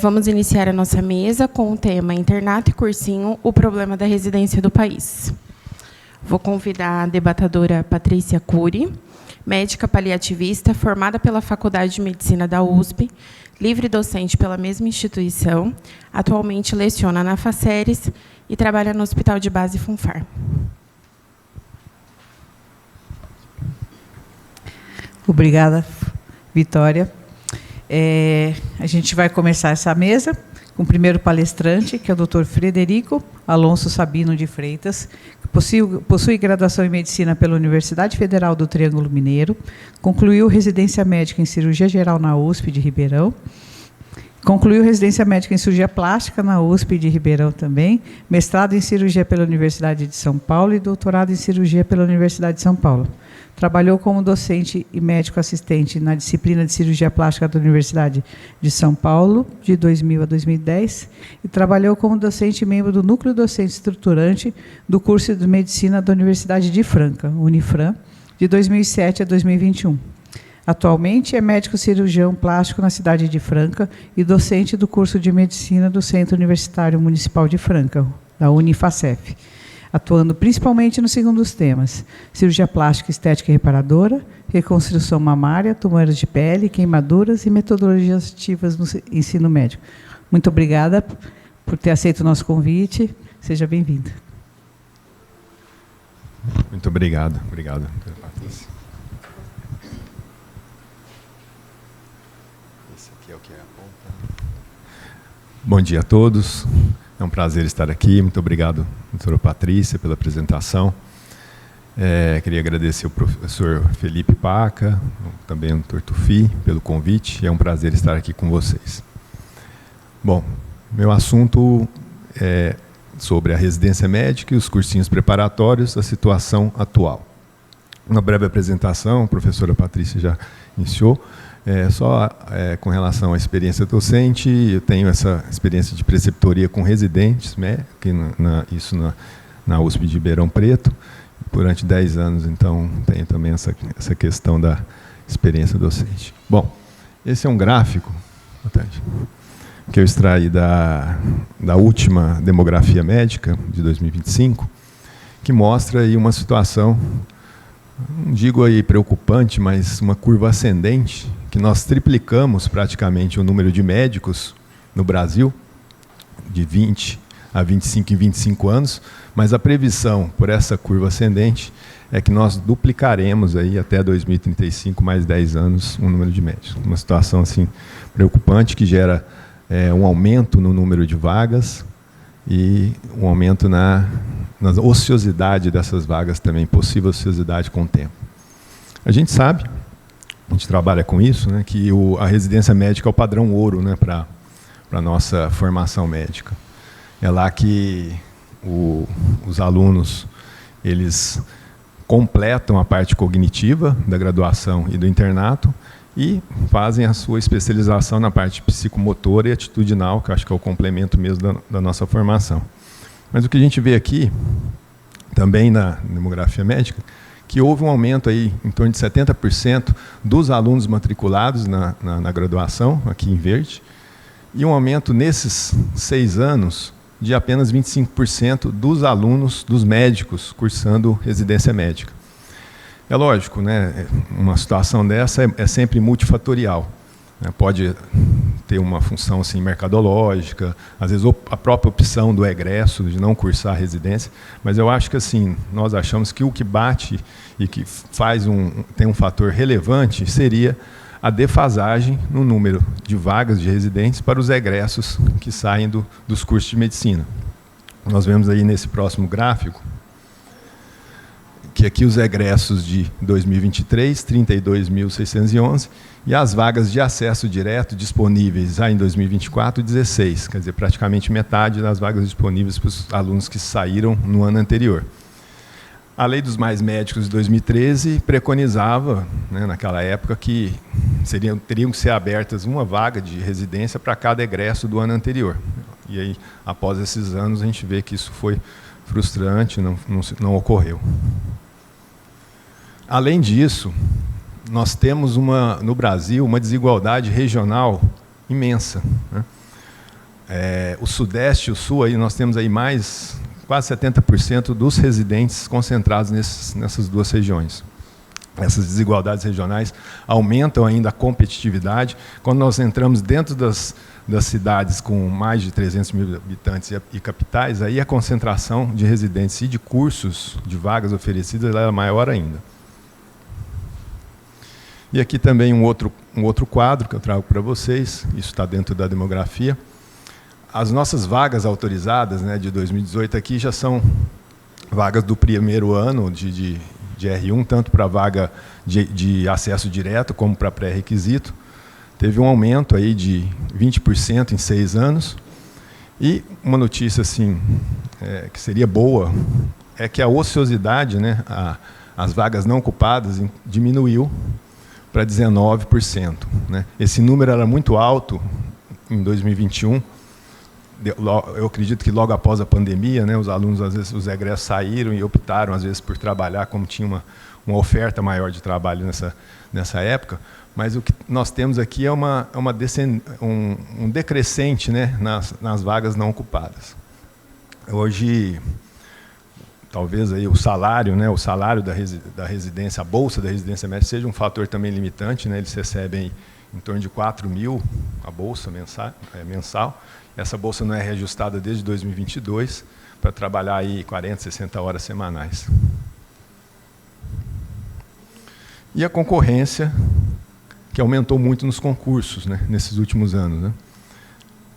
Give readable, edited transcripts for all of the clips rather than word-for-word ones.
Vamos iniciar a nossa mesa com o tema Internato e Cursinho, o problema da residência do país. Vou convidar a debatedora Patrícia Cury, médica paliativista, formada pela Faculdade de Medicina da USP, livre docente pela mesma instituição, atualmente leciona na Faceres e trabalha no Hospital de Base Funfar. Obrigada, Vitória. A gente vai começar essa mesa com o primeiro palestrante, que é o Dr. Frederico Alonso Sabino de Freitas, que possui graduação em Medicina pela Universidade Federal do Triângulo Mineiro, concluiu residência médica em Cirurgia Geral na USP de Ribeirão, concluiu residência médica em Cirurgia Plástica na USP de Ribeirão também, mestrado em Cirurgia pela Universidade de São Paulo e doutorado em Cirurgia pela Universidade de São Paulo. Trabalhou como docente e médico assistente na disciplina de Cirurgia Plástica da Universidade de São Paulo, de 2000 a 2010, e trabalhou como docente e membro do Núcleo Docente Estruturante do curso de Medicina da Universidade de Franca, Unifran, de 2007 a 2021. Atualmente é médico cirurgião plástico na cidade de Franca e docente do curso de Medicina do Centro Universitário Municipal de Franca, da Unifacef, atuando principalmente nos segundos temas: cirurgia plástica, estética e reparadora, reconstrução mamária, tumores de pele, queimaduras e metodologias ativas no ensino médico. Muito obrigada por ter aceito o nosso convite. Seja bem-vinda. Muito obrigado. Obrigado, Patrícia. Esse aqui é o que é a ponta. Bom dia a todos. É um prazer estar aqui. Muito obrigado, doutora Patrícia, pela apresentação. Queria agradecer ao professor Felipe Paca, também ao doutor Tufi, pelo convite. É um prazer estar aqui com vocês. Bom, meu assunto é sobre a residência médica e os cursinhos preparatórios, a situação atual. Uma breve apresentação, a professora Patrícia já iniciou. Com relação à experiência docente, eu tenho essa experiência de preceptoria com residentes, isso na USP de Ribeirão Preto, durante 10 anos, então tenho também essa questão da experiência docente. Bom, esse é um gráfico que eu extraí da última demografia médica de 2025, que mostra aí uma situação, não digo aí preocupante, mas uma curva ascendente, que nós triplicamos praticamente o número de médicos no Brasil, de 20 a 25 em 25 anos, mas a previsão por essa curva ascendente é que nós duplicaremos aí até 2035, mais 10 anos, o número de médicos. Uma situação assim preocupante que gera um aumento no número de vagas e um aumento na ociosidade dessas vagas também, possível ociosidade com o tempo. A gente sabe, a gente trabalha com isso, que a residência médica é o padrão ouro, para a nossa formação médica. É lá que os alunos eles completam a parte cognitiva da graduação e do internato e fazem a sua especialização na parte psicomotora e atitudinal, que eu acho que é o complemento mesmo da nossa formação. Mas o que a gente vê aqui, também na demografia médica, que houve um aumento aí em torno de 70% dos alunos matriculados na graduação, aqui em verde, e um aumento nesses 6 anos de apenas 25% dos alunos, dos médicos, cursando residência médica. É lógico, uma situação dessa é sempre multifatorial. Pode ter uma função assim, mercadológica, às vezes a própria opção do egresso, de não cursar a residência, mas eu acho que assim, nós achamos que o que bate e que tem um fator relevante seria a defasagem no número de vagas de residentes para os egressos que saem dos cursos de medicina. Nós vemos aí nesse próximo gráfico que aqui os egressos de 2023, 32.611, e as vagas de acesso direto disponíveis já em 2024, 16, quer dizer, praticamente metade das vagas disponíveis para os alunos que saíram no ano anterior. A Lei dos Mais Médicos de 2013 preconizava, naquela época, que teriam que ser abertas uma vaga de residência para cada egresso do ano anterior. E aí, após esses anos, a gente vê que isso foi frustrante, não ocorreu. Além disso, nós temos no Brasil uma desigualdade regional imensa. o Sudeste e o Sul, aí nós temos aí mais quase 70% dos residentes concentrados nessas duas regiões. Essas desigualdades regionais aumentam ainda a competitividade. Quando nós entramos dentro das cidades com mais de 300 mil habitantes e capitais, aí a concentração de residentes e de cursos, de vagas oferecidas, ela é maior ainda. E aqui também um outro quadro que eu trago para vocês, isso está dentro da demografia. As nossas vagas autorizadas, né, de 2018 aqui já são vagas do primeiro ano de R1, tanto para vaga de acesso direto como para pré-requisito. Teve um aumento aí de 20% em 6 anos. E uma notícia assim, que seria boa é que a ociosidade, né, as vagas não ocupadas, diminuiu para 19%. Né? Esse número era muito alto em 2021. Eu acredito que logo após a pandemia, né, os alunos, às vezes, os egressos saíram e optaram, às vezes, por trabalhar, como tinha uma oferta maior de trabalho nessa época. Mas o que nós temos aqui é um decrescente, né, nas vagas não ocupadas. Hoje, talvez aí o salário, né, da residência, a bolsa da residência médica, seja um fator também limitante. Né, eles recebem em torno de 4 mil a bolsa mensal. Essa bolsa não é reajustada desde 2022 para trabalhar aí 40, 60 horas semanais. E a concorrência, que aumentou muito nos concursos, né, nesses últimos anos. Né?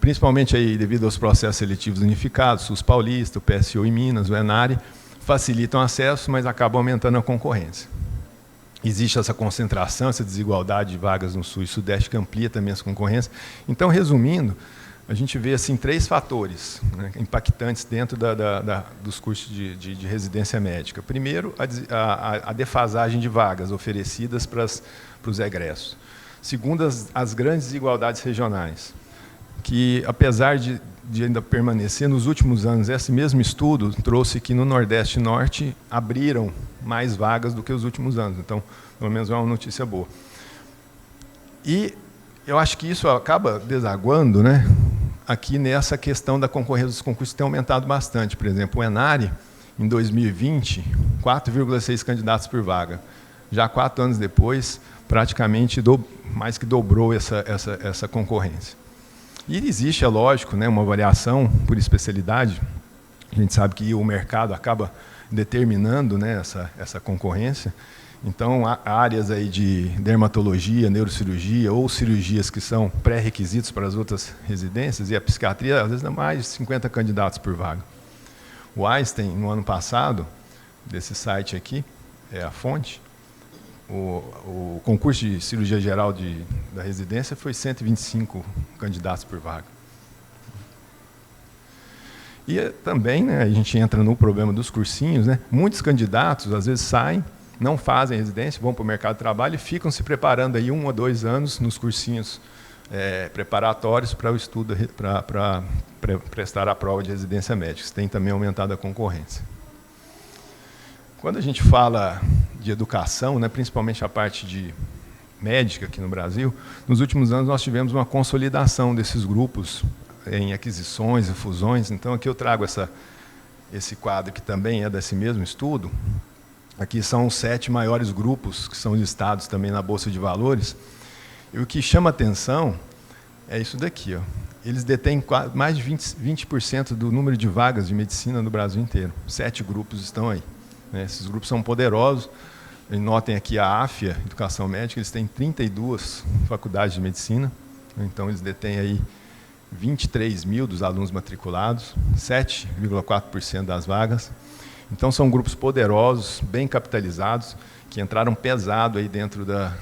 Principalmente aí devido aos processos seletivos unificados, SUS Paulista, o PSU em Minas, o ENARE, facilitam o acesso, mas acabam aumentando a concorrência. Existe essa concentração, essa desigualdade de vagas no Sul e Sudeste que amplia também essa concorrência. Então, resumindo, a gente vê assim 3 fatores, né, impactantes dentro dos cursos de residência médica. Primeiro, a defasagem de vagas oferecidas para os egressos. Segundo, as grandes desigualdades regionais, que apesar de ainda permanecer, nos últimos anos, esse mesmo estudo trouxe que no Nordeste e Norte abriram mais vagas do que os últimos anos. Então, pelo menos é uma notícia boa. E eu acho que isso acaba desaguando, né, aqui nessa questão da concorrência dos concursos, que tem aumentado bastante. Por exemplo, o ENARE, em 2020, 4,6 candidatos por vaga. Já 4 anos depois, praticamente mais que dobrou essa concorrência. E existe, é lógico, né, uma variação por especialidade. A gente sabe que o mercado acaba determinando, né, essa concorrência. Então, há áreas aí de dermatologia, neurocirurgia ou cirurgias que são pré-requisitos para as outras residências, e a psiquiatria, às vezes, dá mais de 50 candidatos por vaga. O Einstein, no ano passado, desse site aqui, é a fonte, o concurso de cirurgia geral da residência foi 125 candidatos por vaga. E também, né, a gente entra no problema dos cursinhos, né? Muitos candidatos, às vezes, saem, não fazem residência, vão para o mercado de trabalho e ficam se preparando aí 1 a 2 anos nos cursinhos preparatórios para o estudo, para prestar a prova de residência médica. Isso tem também aumentado a concorrência. Quando a gente fala de educação, né, principalmente a parte de médica aqui no Brasil, nos últimos anos nós tivemos uma consolidação desses grupos em aquisições e fusões. Então, aqui eu trago esse quadro que também é desse mesmo estudo. Aqui são os 7 maiores grupos que são listados também na Bolsa de Valores. E o que chama atenção é isso daqui. Ó. Eles detêm mais de 20% do número de vagas de medicina no Brasil inteiro. 7 grupos estão aí. Né? Esses grupos são poderosos. Notem aqui a AFIA, Educação Médica, eles têm 32 faculdades de medicina. Então, eles detêm aí 23 mil dos alunos matriculados, 7,4% das vagas. Então, são grupos poderosos, bem capitalizados, que entraram pesado aí dentro da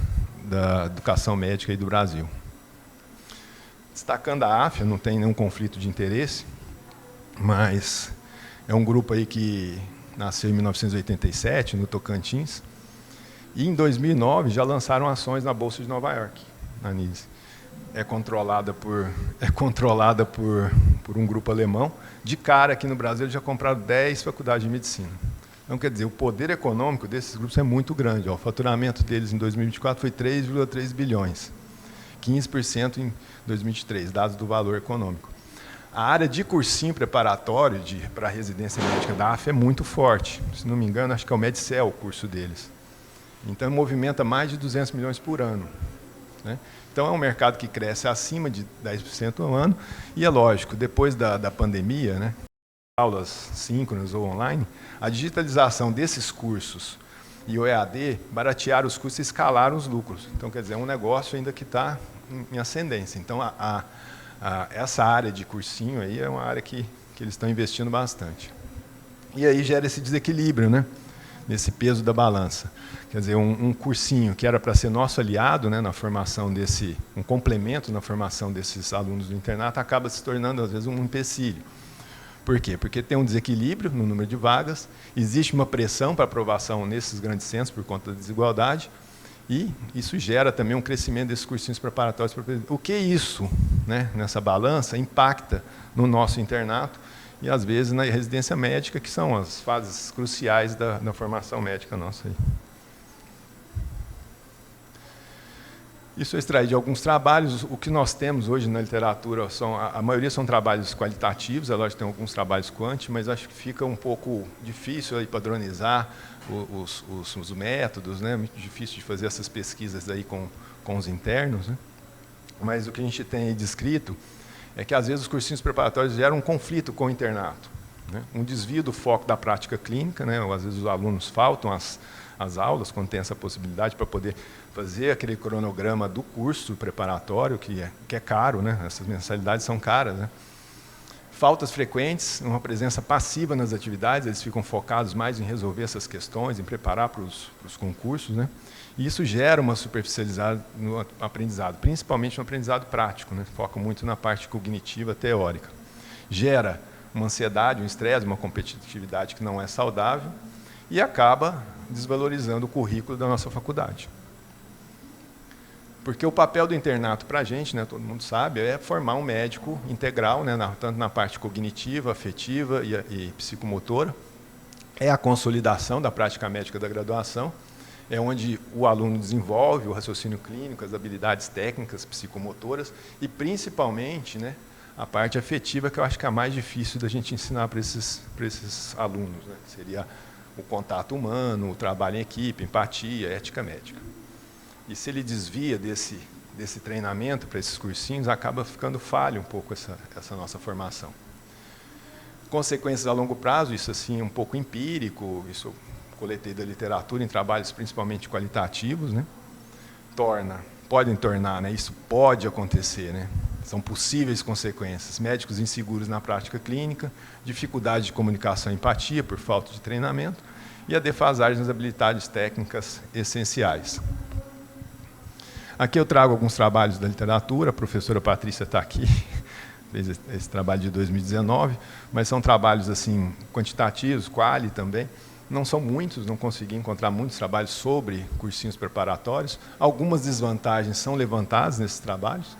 educação médica aí do Brasil. Destacando a AFIA, não tem nenhum conflito de interesse, mas é um grupo aí que nasceu em 1987, no Tocantins, e em 2009 já lançaram ações na Bolsa de Nova York, na NYSE. É controlada por um grupo alemão. De cara, aqui no Brasil, eles já compraram 10 faculdades de medicina. Então, quer dizer, o poder econômico desses grupos é muito grande. Ó. O faturamento deles em 2024 foi 3,3 bilhões, 15% em 2023, dados do valor econômico. A área de cursinho preparatório para a residência médica da AF é muito forte. Se não me engano, acho que é o Medicel o curso deles. Então, movimenta mais de 200 milhões por ano, né? Então, é um mercado que cresce acima de 10% ao ano. E é lógico, depois da pandemia, né, aulas síncronas ou online, a digitalização desses cursos e o EAD baratearam os custos e escalaram os lucros. Então, quer dizer, é um negócio ainda que está em ascendência. Então, essa área de cursinho aí é uma área que eles estão investindo bastante. E aí gera esse desequilíbrio, né, nesse peso da balança. Quer dizer, um cursinho que era para ser nosso aliado, né, na formação um complemento na formação desses alunos do internato, acaba se tornando, às vezes, um empecilho. Por quê? Porque tem um desequilíbrio no número de vagas, existe uma pressão para aprovação nesses grandes centros por conta da desigualdade, e isso gera também um crescimento desses cursinhos preparatórios. O que isso, né, nessa balança, impacta no nosso internato e, às vezes, na residência médica, que são as fases cruciais da formação médica nossa aí. Isso eu extraí de alguns trabalhos. O que nós temos hoje na literatura, a maioria são trabalhos qualitativos, é lógico que tem alguns trabalhos quant, mas acho que fica um pouco difícil aí padronizar os métodos, né? Muito difícil de fazer essas pesquisas aí com os internos, né? Mas o que a gente tem aí descrito é que, às vezes, os cursinhos preparatórios geram um conflito com o internato, né? Um desvio do foco da prática clínica, né? Ou, às vezes, os alunos faltam as aulas, quando tem essa possibilidade, para poder fazer aquele cronograma do curso preparatório, que é caro, né? Essas mensalidades são caras, né? Faltas frequentes, uma presença passiva nas atividades, eles ficam focados mais em resolver essas questões, em preparar para os concursos, né? E isso gera uma superficialidade no aprendizado, principalmente no aprendizado prático, né? Foca muito na parte cognitiva teórica. Gera uma ansiedade, um estresse, uma competitividade que não é saudável e acaba desvalorizando o currículo da nossa faculdade. Porque o papel do internato para a gente, né, todo mundo sabe, é formar um médico integral, né, tanto na parte cognitiva, afetiva e psicomotora. É a consolidação da prática médica da graduação, é onde o aluno desenvolve o raciocínio clínico, as habilidades técnicas, psicomotoras e, principalmente, né, a parte afetiva, que eu acho que é a mais difícil da gente ensinar para esses alunos, né, que seria o contato humano, o trabalho em equipe, empatia, ética médica. E se ele desvia desse treinamento para esses cursinhos, acaba ficando falho um pouco essa nossa formação. Consequências a longo prazo, isso assim um pouco empírico, isso eu coletei da literatura em trabalhos principalmente qualitativos, né? Podem tornar, né? Isso pode acontecer, né? São possíveis consequências. Médicos inseguros na prática clínica, dificuldade de comunicação e empatia por falta de treinamento e a defasagem nas habilidades técnicas essenciais. Aqui eu trago alguns trabalhos da literatura, a professora Patrícia está aqui, fez esse trabalho de 2019, mas são trabalhos assim, quantitativos, quali também. Não são muitos, não consegui encontrar muitos trabalhos sobre cursinhos preparatórios. Algumas desvantagens são levantadas nesses trabalhos,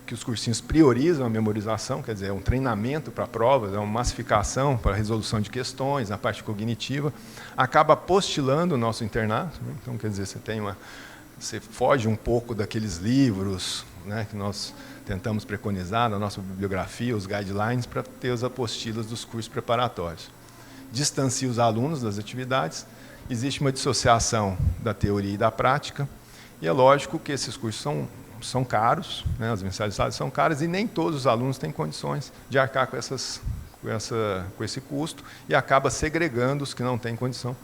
que os cursinhos priorizam a memorização, quer dizer, é um treinamento para provas, é uma massificação para a resolução de questões, na parte cognitiva, acaba apostilando o nosso internato, né? Então, quer dizer, você foge um pouco daqueles livros, né, que nós tentamos preconizar na nossa bibliografia, os guidelines, para ter as apostilas dos cursos preparatórios. Distancia os alunos das atividades, existe uma dissociação da teoria e da prática, e é lógico que esses cursos são caros, né, as mensalidades são caras, e nem todos os alunos têm condições de arcar com esse custo, e acaba segregando os que não têm condição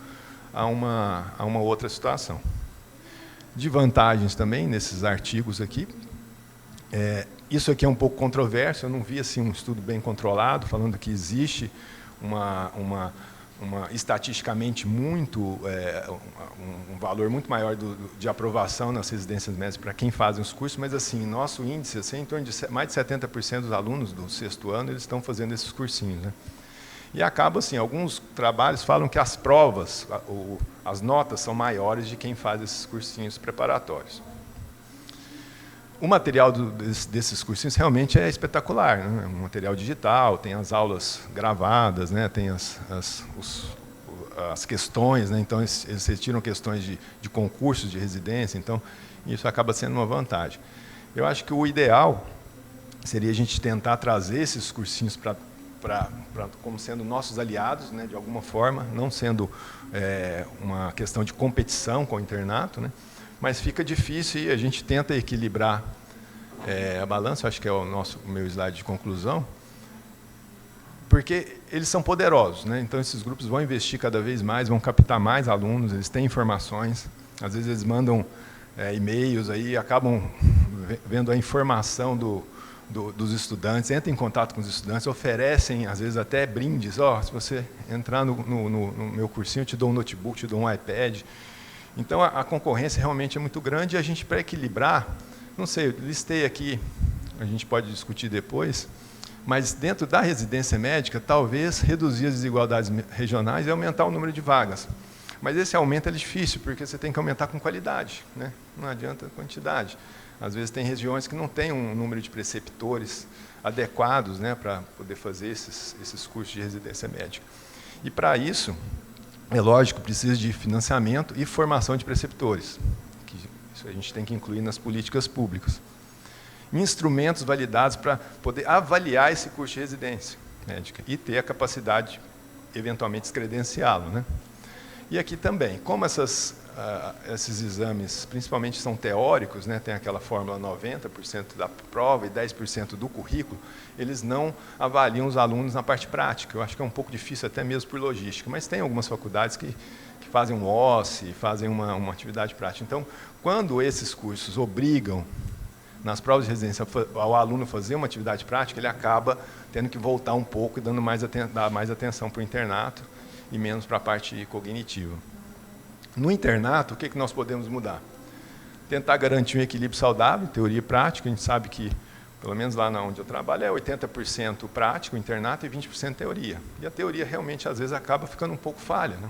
a uma outra situação. De vantagens também, nesses artigos aqui, isso aqui é um pouco controverso, eu não vi assim, um estudo bem controlado, falando que existe estatisticamente um valor muito maior de aprovação nas residências médicas para quem fazem os cursos, mas assim, nosso índice, assim, em torno de mais de 70% dos alunos do 6º ano, eles estão fazendo esses cursinhos, né? E acaba assim, alguns trabalhos falam que as provas, as notas são maiores de quem faz esses cursinhos preparatórios. O material desses cursinhos realmente é espetacular, né? É um material digital, tem as aulas gravadas, né? Tem as questões, né? Então eles retiram questões de concursos de residência, então isso acaba sendo uma vantagem. Eu acho que o ideal seria a gente tentar trazer esses cursinhos como sendo nossos aliados, né, de alguma forma, não sendo uma questão de competição com o internato, né, mas fica difícil e a gente tenta equilibrar a balança, acho que é o meu slide de conclusão, porque eles são poderosos, né, então esses grupos vão investir cada vez mais, vão captar mais alunos, eles têm informações, às vezes eles mandam e-mails, aí acabam vendo a informação dos estudantes, entram em contato com os estudantes, oferecem, às vezes, até brindes. Se você entrar no meu cursinho, eu te dou um notebook, te dou um iPad. Então, a concorrência realmente é muito grande e a gente, para equilibrar, não sei, eu listei aqui, a gente pode discutir depois, mas dentro da residência médica, talvez reduzir as desigualdades regionais e aumentar o número de vagas. Mas esse aumento é difícil, porque você tem que aumentar com qualidade, né? Não adianta quantidade. Às vezes tem regiões que não têm um número de preceptores adequados, né, para poder fazer esses cursos de residência médica. E para isso, é lógico, precisa de financiamento e formação de preceptores, que isso a gente tem que incluir nas políticas públicas. Instrumentos validados para poder avaliar esse curso de residência médica e ter a capacidade, eventualmente, de credenciá-lo, né? E aqui também, como esses exames, principalmente, são teóricos, né, tem aquela fórmula 90% da prova e 10% do currículo, eles não avaliam os alunos na parte prática. Eu acho que é um pouco difícil até mesmo por logística, mas tem algumas faculdades que fazem um OSCE, fazem uma atividade prática. Então, quando esses cursos obrigam, nas provas de residência, ao aluno fazer uma atividade prática, ele acaba tendo que voltar um pouco e dar mais atenção para o internato e menos para a parte cognitiva. No internato, o que nós podemos mudar? Tentar garantir um equilíbrio saudável, teoria e prática. A gente sabe que, pelo menos lá onde eu trabalho, é 80% prático, internato, e 20% teoria. E a teoria realmente, às vezes, acaba ficando um pouco falha, né?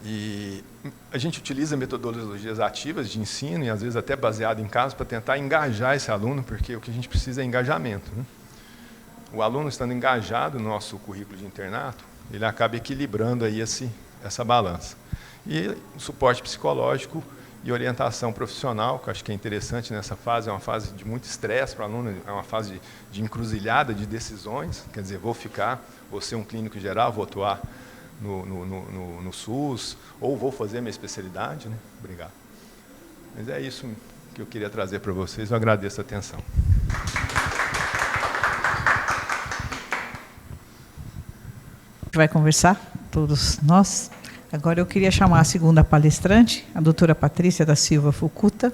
E a gente utiliza metodologias ativas de ensino, e às vezes até baseado em casos, para tentar engajar esse aluno, porque o que a gente precisa é engajamento, né? O aluno estando engajado no nosso currículo de internato, ele acaba equilibrando aí essa balança. E o suporte psicológico e orientação profissional, que eu acho que é interessante nessa fase, é uma fase de muito estresse para o aluno, é uma fase de encruzilhada de decisões, quer dizer, vou ser um clínico geral, vou atuar no SUS, ou vou fazer minha especialidade, né? Obrigado. Mas é isso que eu queria trazer para vocês, eu agradeço a atenção. Vai conversar, todos nós. Agora eu queria chamar a segunda palestrante, a doutora Patrícia da Silva Fukuta.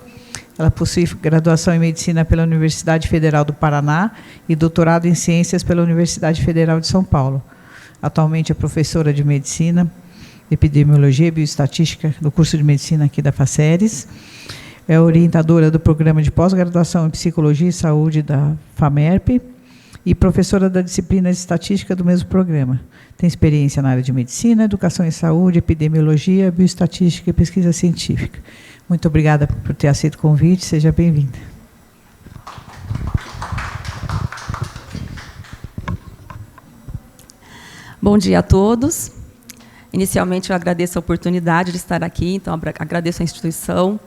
Ela possui graduação em Medicina pela Universidade Federal do Paraná e doutorado em Ciências pela Universidade Federal de São Paulo. Atualmente é professora de Medicina, Epidemiologia e Bioestatística do curso de Medicina aqui da FACERES. É orientadora do programa de pós-graduação em Psicologia e Saúde da FAMERP e professora da disciplina de Estatística do mesmo programa. Tem experiência na área de Medicina, Educação em Saúde, Epidemiologia, Bioestatística e Pesquisa Científica. Muito obrigada por ter aceito o convite. Seja bem-vinda. Bom dia a todos. Inicialmente, eu agradeço a oportunidade de estar aqui, então agradeço a instituição,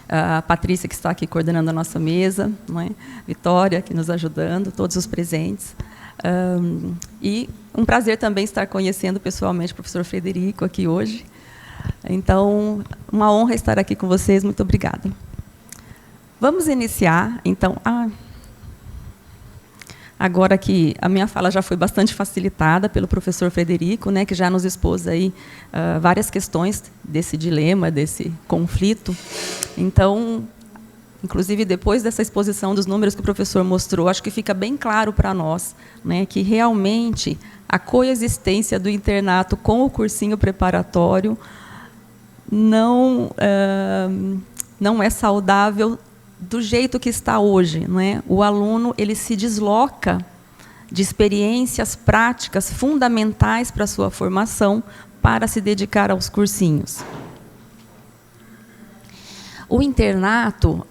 a Patrícia, que está aqui coordenando a nossa mesa, não é? Vitória, que nos ajudando, todos os presentes. E um prazer também estar conhecendo pessoalmente o professor Frederico aqui hoje. Então, uma honra estar aqui com vocês, muito obrigada. Vamos iniciar, então... Agora que a minha fala já foi bastante facilitada pelo professor Frederico, né, que já nos expôs aí várias questões desse dilema, desse conflito. Então, inclusive, depois dessa exposição dos números que o professor mostrou, acho que fica bem claro para nós, né, que realmente a coexistência do internato com o cursinho preparatório não é saudável do jeito que está hoje, não é? O aluno ele se desloca de experiências práticas fundamentais para a sua formação para se dedicar aos cursinhos. O internato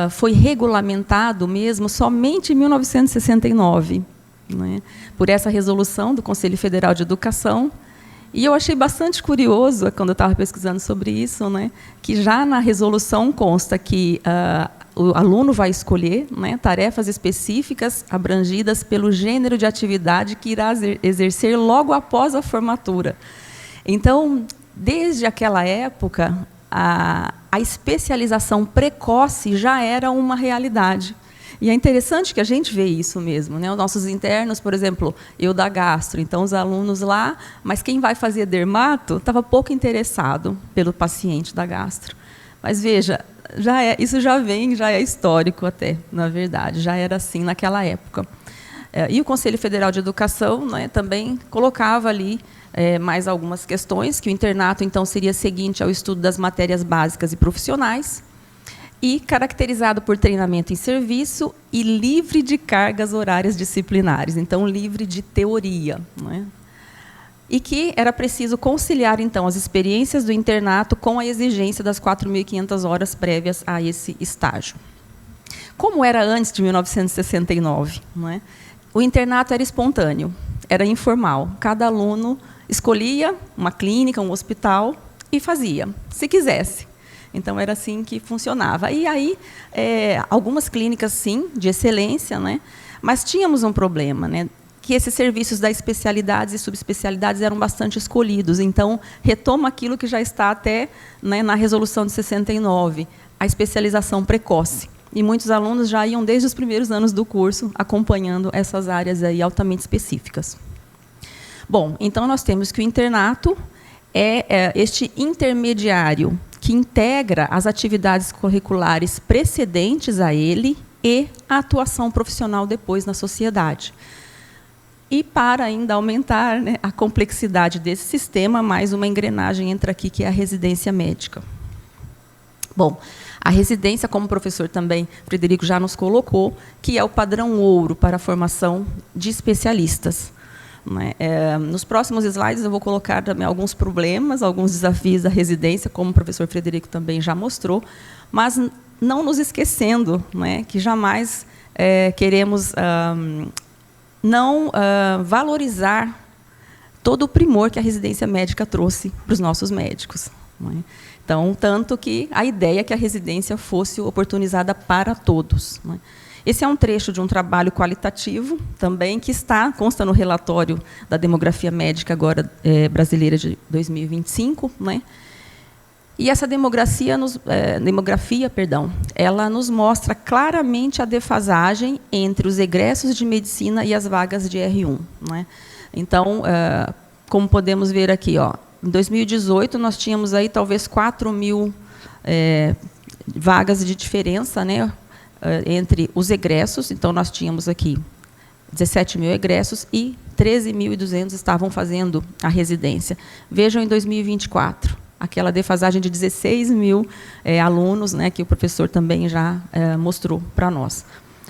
foi regulamentado mesmo somente em 1969, né, por essa resolução do Conselho Federal de Educação. E eu achei bastante curioso, quando eu estava pesquisando sobre isso, né, que já na resolução consta que o aluno vai escolher, né, tarefas específicas abrangidas pelo gênero de atividade que irá exercer logo após a formatura. Então, desde aquela época, a especialização precoce já era uma realidade. E é interessante que a gente vê isso mesmo, né? Os nossos internos, por exemplo, eu da gastro, então os alunos lá, mas quem vai fazer dermato estava pouco interessado pelo paciente da gastro. Mas veja, isso já é histórico até, na verdade, já era assim naquela época. E o Conselho Federal de Educação, né, também colocava ali mais algumas questões, que o internato, então, seria seguinte ao estudo das matérias básicas e profissionais, e caracterizado por treinamento em serviço e livre de cargas horárias disciplinares, então, livre de teoria, né? E que era preciso conciliar, então, as experiências do internato com a exigência das 4.500 horas prévias a esse estágio. Como era antes de 1969, não é? O internato era espontâneo, era informal. Cada aluno escolhia uma clínica, um hospital e fazia, se quisesse. Então, era assim que funcionava. E aí, algumas clínicas, sim, de excelência, né? Mas tínhamos um problema, né? Que esses serviços das especialidades e subespecialidades eram bastante escolhidos. Então, retoma aquilo que já está até, né, na resolução de 69, a especialização precoce. E muitos alunos já iam desde os primeiros anos do curso acompanhando essas áreas aí altamente específicas. Bom, então nós temos que o internato é este intermediário que integra as atividades curriculares precedentes a ele e a atuação profissional depois na sociedade. E para ainda aumentar, né, a complexidade desse sistema, mais uma engrenagem entra aqui, que é a residência médica. Bom, a residência, como o professor também, Frederico, já nos colocou, que é o padrão ouro para a formação de especialistas. Nos próximos slides eu vou colocar também alguns problemas, alguns desafios da residência, como o professor Frederico também já mostrou, mas não nos esquecendo, né, que jamais queremos não valorizar todo o primor que a residência médica trouxe para os nossos médicos. Né? Então, tanto que a ideia é que a residência fosse oportunizada para todos. Né? Esse é um trecho de um trabalho qualitativo, também, que consta no relatório da demografia médica agora brasileira de 2025, né? E essa demografia, ela nos mostra claramente a defasagem entre os egressos de medicina e as vagas de R1. Né? Então, como podemos ver aqui, ó, em 2018 nós tínhamos aí talvez 4.000 vagas de diferença, né, entre os egressos. Então, nós tínhamos aqui 17.000 egressos e 13.200 estavam fazendo a residência. Vejam em 2024, aquela defasagem de 16.000 alunos, né, que o professor também já mostrou para nós.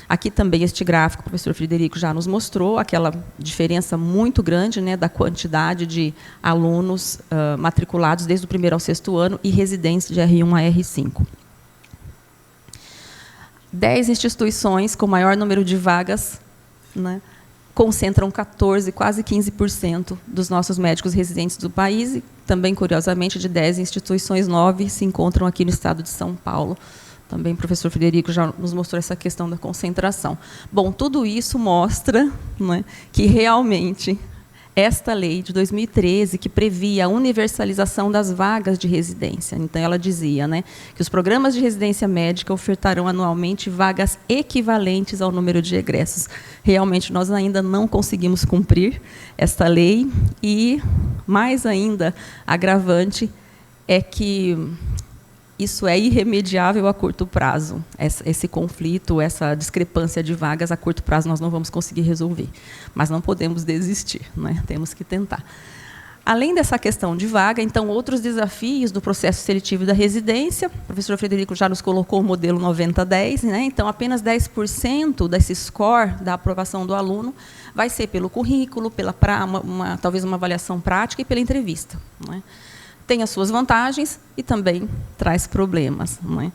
Aqui também este gráfico, o professor Frederico já nos mostrou, aquela diferença muito grande, né, da quantidade de alunos matriculados desde o 1º ao 6º ano e residentes de R1 a R5. 10 instituições com maior número de vagas, né, concentram 14%, quase 15% dos nossos médicos residentes do país, e também, curiosamente, de 10 instituições, 9 se encontram aqui no estado de São Paulo. Também o professor Frederico já nos mostrou essa questão da concentração. Bom, tudo isso mostra, né, que realmente esta lei de 2013, que previa a universalização das vagas de residência. Então, ela dizia, né, que os programas de residência médica ofertarão anualmente vagas equivalentes ao número de egressos. Realmente, nós ainda não conseguimos cumprir esta lei e, mais ainda, agravante é que isso é irremediável a curto prazo. Esse conflito, essa discrepância de vagas a curto prazo nós não vamos conseguir resolver. Mas não podemos desistir, né? Temos que tentar. Além dessa questão de vaga, então, outros desafios do processo seletivo da residência. O professor Frederico já nos colocou o modelo 90-10, né? Então, apenas 10% desse score da aprovação do aluno vai ser pelo currículo, talvez uma avaliação prática e pela entrevista, né? Tem as suas vantagens e também traz problemas. Não é?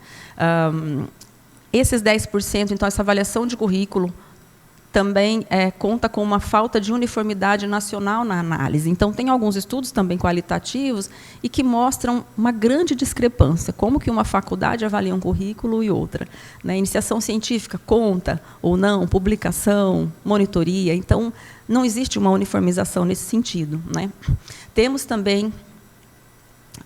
Esses 10%, então, essa avaliação de currículo, também conta com uma falta de uniformidade nacional na análise. Então, tem alguns estudos também qualitativos e que mostram uma grande discrepância, como que uma faculdade avalia um currículo e outra. Né? Iniciação científica conta ou não, publicação, monitoria. Então, não existe uma uniformização nesse sentido. Né? Temos também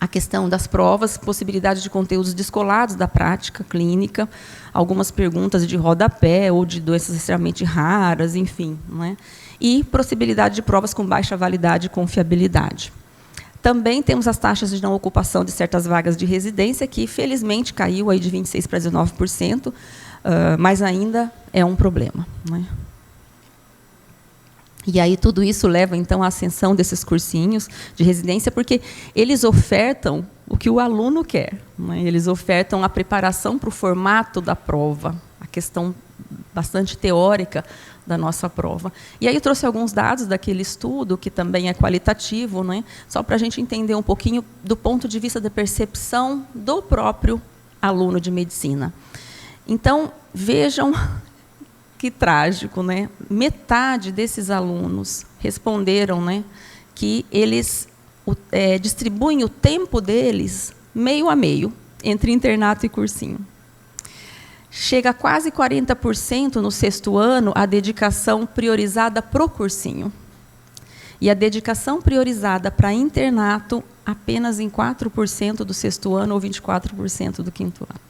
a questão das provas, possibilidade de conteúdos descolados da prática clínica, algumas perguntas de rodapé ou de doenças extremamente raras, enfim. Né? E possibilidade de provas com baixa validade e confiabilidade. Também temos as taxas de não ocupação de certas vagas de residência, que, felizmente, caiu aí de 26% para 19%, mas ainda é um problema. Né? E aí tudo isso leva, então, à ascensão desses cursinhos de residência, porque eles ofertam o que o aluno quer. Né? Eles ofertam a preparação para o formato da prova, a questão bastante teórica da nossa prova. E aí eu trouxe alguns dados daquele estudo, que também é qualitativo, né? Só para a gente entender um pouquinho do ponto de vista da percepção do próprio aluno de medicina. Então, vejam que trágico, né? Metade desses alunos responderam, né, que eles distribuem o tempo deles meio a meio, entre internato e cursinho. Chega a quase 40% no 6º ano a dedicação priorizada para o cursinho. E a dedicação priorizada para internato apenas em 4% do 6º ano ou 24% do 5º ano.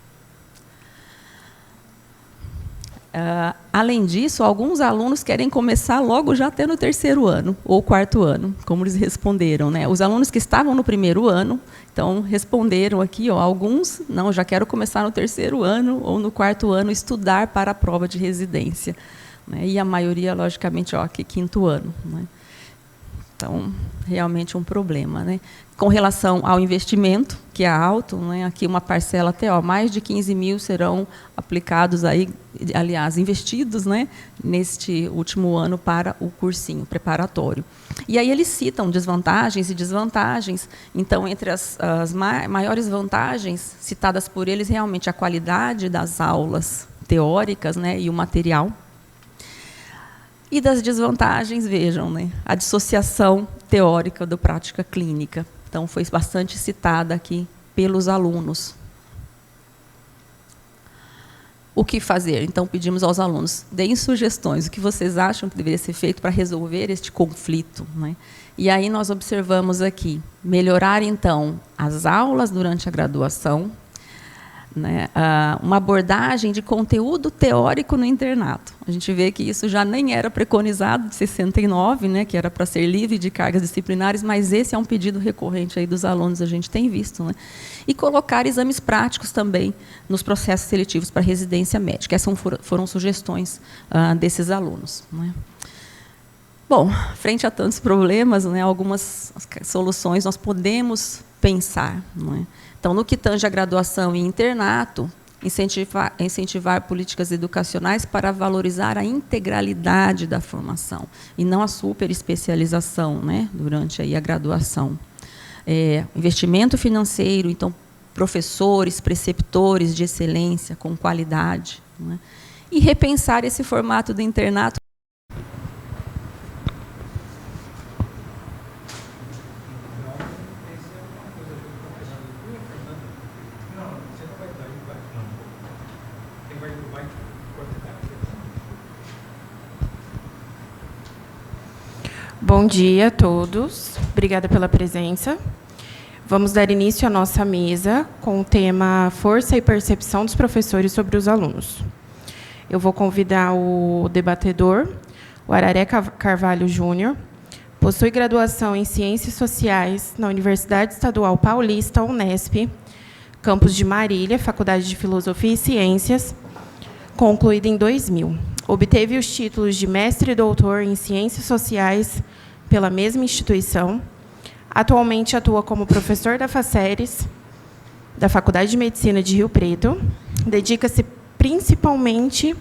Além disso, alguns alunos querem começar logo já até no 3º ano, ou 4º ano, como eles responderam. Né? Os alunos que estavam no 1º ano, então, responderam aqui, ó, alguns, não, já quero começar no 3º ano ou no 4º ano, estudar para a prova de residência. Né? E a maioria, logicamente, ó, que 5º ano. Né? Então, realmente um problema. Né? Com relação ao investimento, que é alto, né? Aqui uma parcela até, ó, mais de 15 mil serão aplicados, aí, aliás, investidos, né, neste último ano para o cursinho preparatório. E aí eles citam desvantagens e desvantagens. Então, entre as maiores vantagens citadas por eles, realmente a qualidade das aulas teóricas, né, e o material. E das desvantagens, vejam, né, a dissociação teórica da prática clínica. Então, foi bastante citada aqui pelos alunos. O que fazer? Então, pedimos aos alunos, deem sugestões, o que vocês acham que deveria ser feito para resolver este conflito. Né? E aí nós observamos aqui, melhorar, então, as aulas durante a graduação, né? Uma abordagem de conteúdo teórico no internato. A gente vê que isso já nem era preconizado de 69, né, que era para ser livre de cargas disciplinares, mas esse é um pedido recorrente aí dos alunos, a gente tem visto. Né? E colocar exames práticos também nos processos seletivos para residência médica. Essas foram sugestões desses alunos. Né? Bom, frente a tantos problemas, né, algumas soluções nós podemos pensar. Né? Então, no que tange a graduação e internato, incentivar políticas educacionais para valorizar a integralidade da formação, e não a superespecialização, né, durante aí a graduação. Investimento financeiro, então, professores, preceptores de excelência, com qualidade. Né, e repensar esse formato do internato. Bom dia a todos. Obrigada pela presença. Vamos dar início à nossa mesa com o tema Força e Percepção dos Professores sobre os Alunos. Eu vou convidar o debatedor, o Araré Carvalho Júnior. Possui graduação em Ciências Sociais na Universidade Estadual Paulista, Unesp, campus de Marília, Faculdade de Filosofia e Ciências, concluída em 2000. Obteve os títulos de mestre e doutor em Ciências Sociais pela mesma instituição. Atualmente atua como professor da FACERES, da Faculdade de Medicina de Rio Preto. Dedica-se principalmente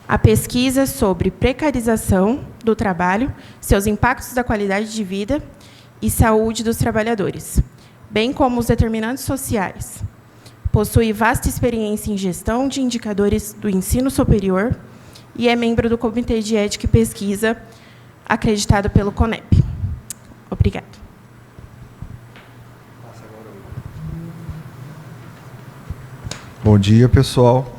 à pesquisa sobre precarização do trabalho, seus impactos da qualidade de vida e saúde dos trabalhadores, bem como os determinantes sociais. Possui vasta experiência em gestão de indicadores do ensino superior e é membro do Comitê de Ética e Pesquisa, acreditado pelo CONEP. Obrigada. Bom dia, pessoal.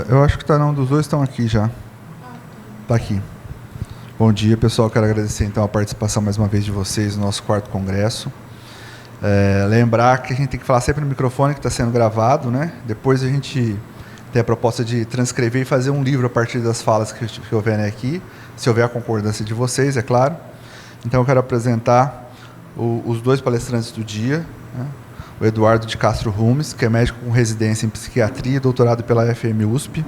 Eu acho que um dos dois estão aqui já. Está aqui. Bom dia, pessoal. Quero agradecer, então, a participação mais uma vez de vocês no nosso 4º congresso. Lembrar que a gente tem que falar sempre no microfone que está sendo gravado, né? Depois a gente tem a proposta de transcrever e fazer um livro a partir das falas que houverem aqui, se houver a concordância de vocês, é claro. Então, eu quero apresentar os dois palestrantes do dia, né? O Eduardo de Castro Rumes, que é médico com residência em psiquiatria e doutorado pela FMUSP,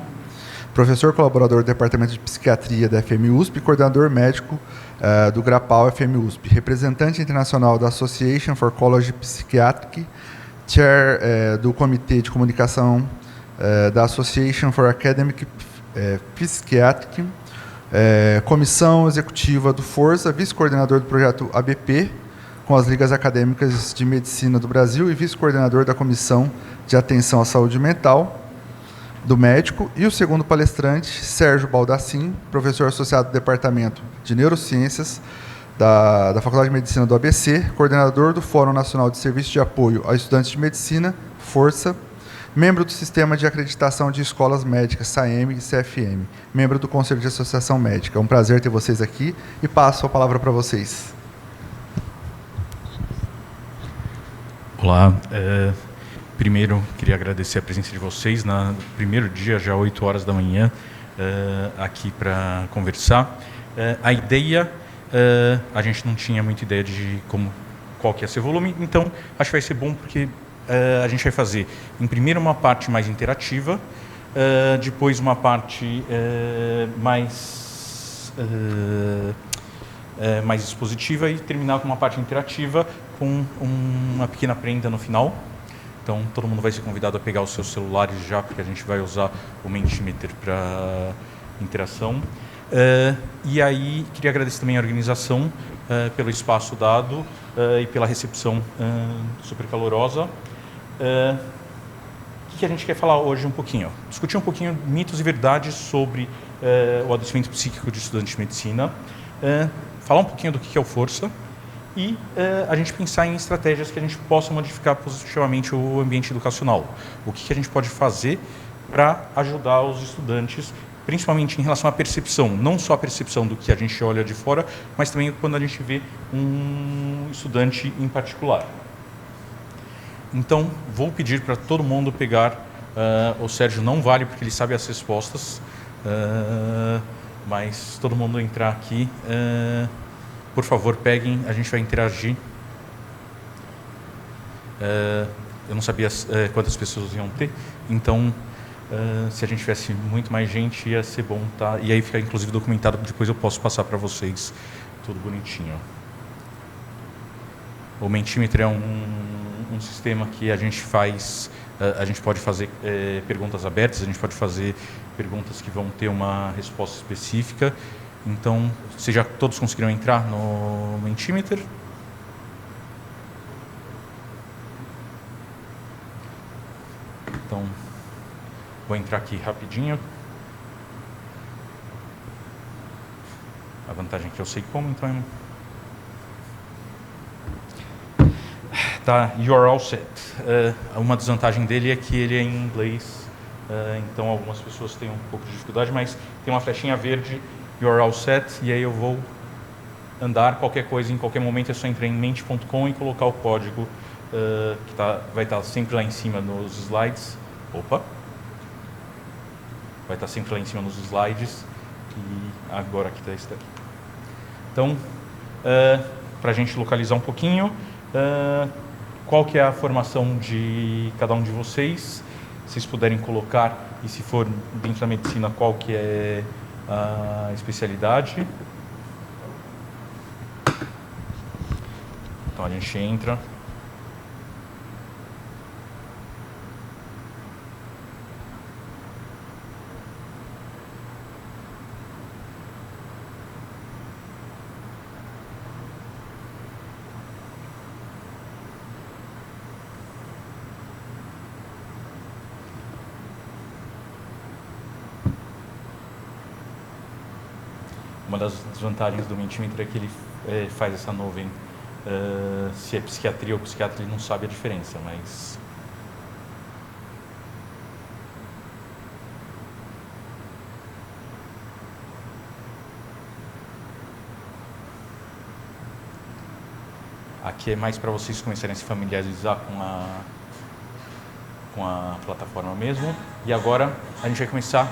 professor colaborador do Departamento de Psiquiatria da FMUSP e coordenador médico do GRAPAL FMUSP, representante internacional da Association for College Psychiatric, chair do Comitê de Comunicação da Association for Academic Psychiatric, comissão executiva do Força, vice-coordenador do projeto ABP, com as Ligas Acadêmicas de Medicina do Brasil e vice-coordenador da Comissão de Atenção à Saúde Mental do médico, e o segundo palestrante, Sérgio Baldassin, professor associado do Departamento de Neurociências da Faculdade de Medicina do ABC, coordenador do Fórum Nacional de Serviço de Apoio a Estudantes de Medicina, Força, membro do Sistema de Acreditação de Escolas Médicas, SAEM e CFM, membro do Conselho de Associação Médica. É um prazer ter vocês aqui e passo a palavra para vocês. Olá, primeiro queria agradecer a presença de vocês no primeiro dia, já 8 horas da manhã, aqui para conversar. A ideia, a gente não tinha muita ideia de qual que ia ser o volume, então acho que vai ser bom porque a gente vai fazer, em primeiro, uma parte mais interativa, depois uma parte mais expositiva e terminar com uma parte interativa com uma pequena prenda no final. Então, todo mundo vai ser convidado a pegar os seus celulares já, porque a gente vai usar o Mentimeter para interação. E aí, queria agradecer também a organização pelo espaço dado e pela recepção super calorosa. O que a gente quer falar hoje um pouquinho? Discutir um pouquinho mitos e verdades sobre o adoecimento psíquico de estudante de medicina, falar um pouquinho do que é o Força, e a gente pensar em estratégias que a gente possa modificar positivamente o ambiente educacional. O que a gente pode fazer para ajudar os estudantes, principalmente em relação à percepção, não só a percepção do que a gente olha de fora, mas também quando a gente vê um estudante em particular. Então, vou pedir para todo mundo pegar, o Sérgio não vale porque ele sabe as respostas, mas todo mundo entrar aqui, por favor, peguem, a gente vai interagir. Eu não sabia quantas pessoas iam ter, então, se a gente tivesse muito mais gente, ia ser bom, tá? E aí fica, inclusive, documentado, depois eu posso passar para vocês, tudo bonitinho. O Mentimeter é um sistema que a gente faz, a gente pode fazer perguntas abertas, a gente pode fazer perguntas que vão ter uma resposta específica. Então, vocês já todos conseguiram entrar no Mentimeter? Então, vou entrar aqui rapidinho. A vantagem é que eu sei como, então... Tá, you're all set. Uma desvantagem dele é que ele é em inglês, então algumas pessoas têm um pouco de dificuldade, mas tem uma flechinha verde, you're all set, e aí eu vou andar, qualquer coisa, em qualquer momento é só entrar em mente.com e colocar o código que vai estar sempre lá em cima nos slides. Opa! Vai estar sempre lá em cima nos slides, e agora aqui está aqui. Então, para a gente localizar um pouquinho, qual que é a formação de cada um de vocês, se vocês puderem colocar, e se for dentro da medicina, qual que é a especialidade. Então a gente entra. Uma das desvantagens do Mentimeter é que ele faz essa nuvem. Se é psiquiatria ou psiquiatra, ele não sabe a diferença, mas... Aqui é mais para vocês começarem a se familiarizar com a plataforma mesmo. E agora a gente vai começar.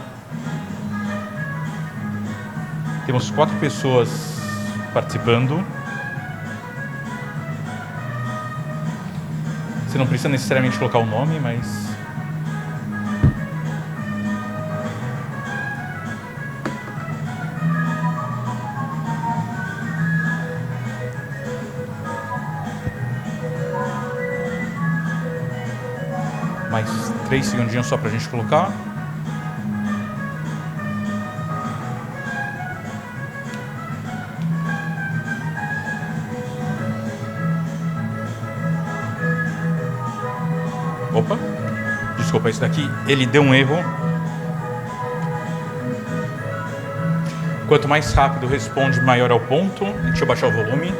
Temos 4 pessoas participando. Você não precisa necessariamente colocar o nome, mas... Mais 3 segundinhos só para a gente colocar. Opa, desculpa, esse daqui, ele deu um erro. Quanto mais rápido responde, maior é o ponto. Deixa eu baixar o volume.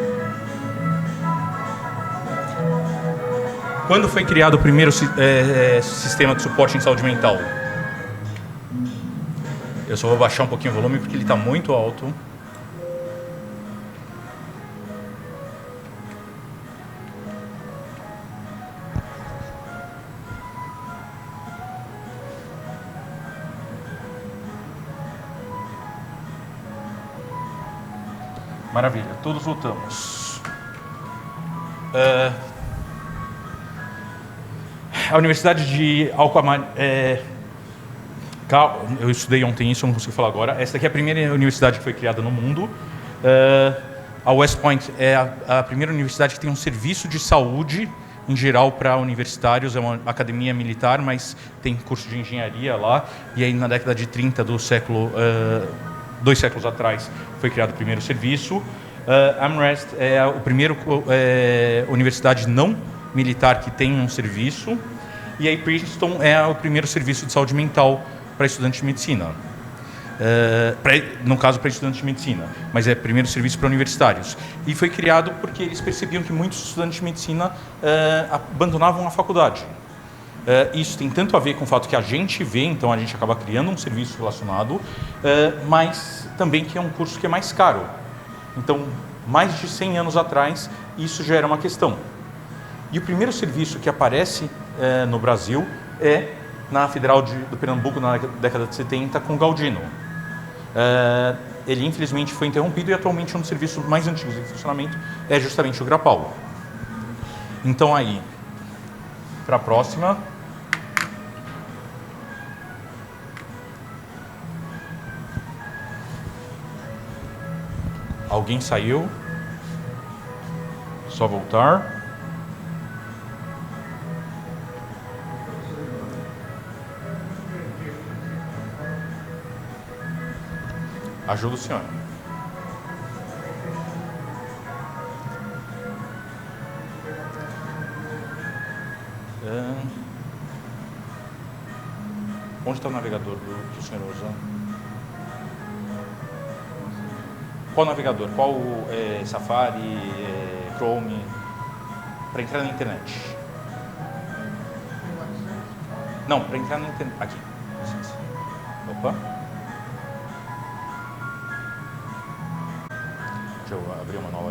Quando foi criado o primeiro sistema de suporte em saúde mental? Eu só vou baixar um pouquinho o volume porque ele está muito alto. Maravilha, todos voltamos. A Universidade de Alcamar... eu estudei ontem isso, eu não consigo falar agora. Essa daqui é a primeira universidade que foi criada no mundo. A West Point é a primeira universidade que tem um serviço de saúde, em geral, para universitários. É uma academia militar, mas tem curso de engenharia lá. E aí, na década de 30 do século... 2 séculos atrás, foi criado o primeiro serviço. Amherst é a primeira universidade não militar que tem um serviço. E aí Princeton é o primeiro serviço de saúde mental para estudantes de medicina. No caso, para estudantes de medicina, mas é primeiro serviço para universitários. E foi criado porque eles percebiam que muitos estudantes de medicina abandonavam a faculdade. Isso tem tanto a ver com o fato que a gente vê, então a gente acaba criando um serviço relacionado, mas também que é um curso que é mais caro. Então, mais de 100 anos atrás, isso já era uma questão. E o primeiro serviço que aparece no Brasil é na Federal do Pernambuco, na década de 70, com Galdino. Ele, infelizmente, foi interrompido e atualmente um dos serviços mais antigos em funcionamento é justamente o Grapal. Então, aí, para a próxima. Alguém saiu? Só voltar. Ajuda o senhor. Onde está o navegador que o senhor usa? Qual navegador? Qual Safari, Chrome? Para entrar na internet. Não, para entrar na internet. Aqui. Opa. Deixa eu abrir uma nova.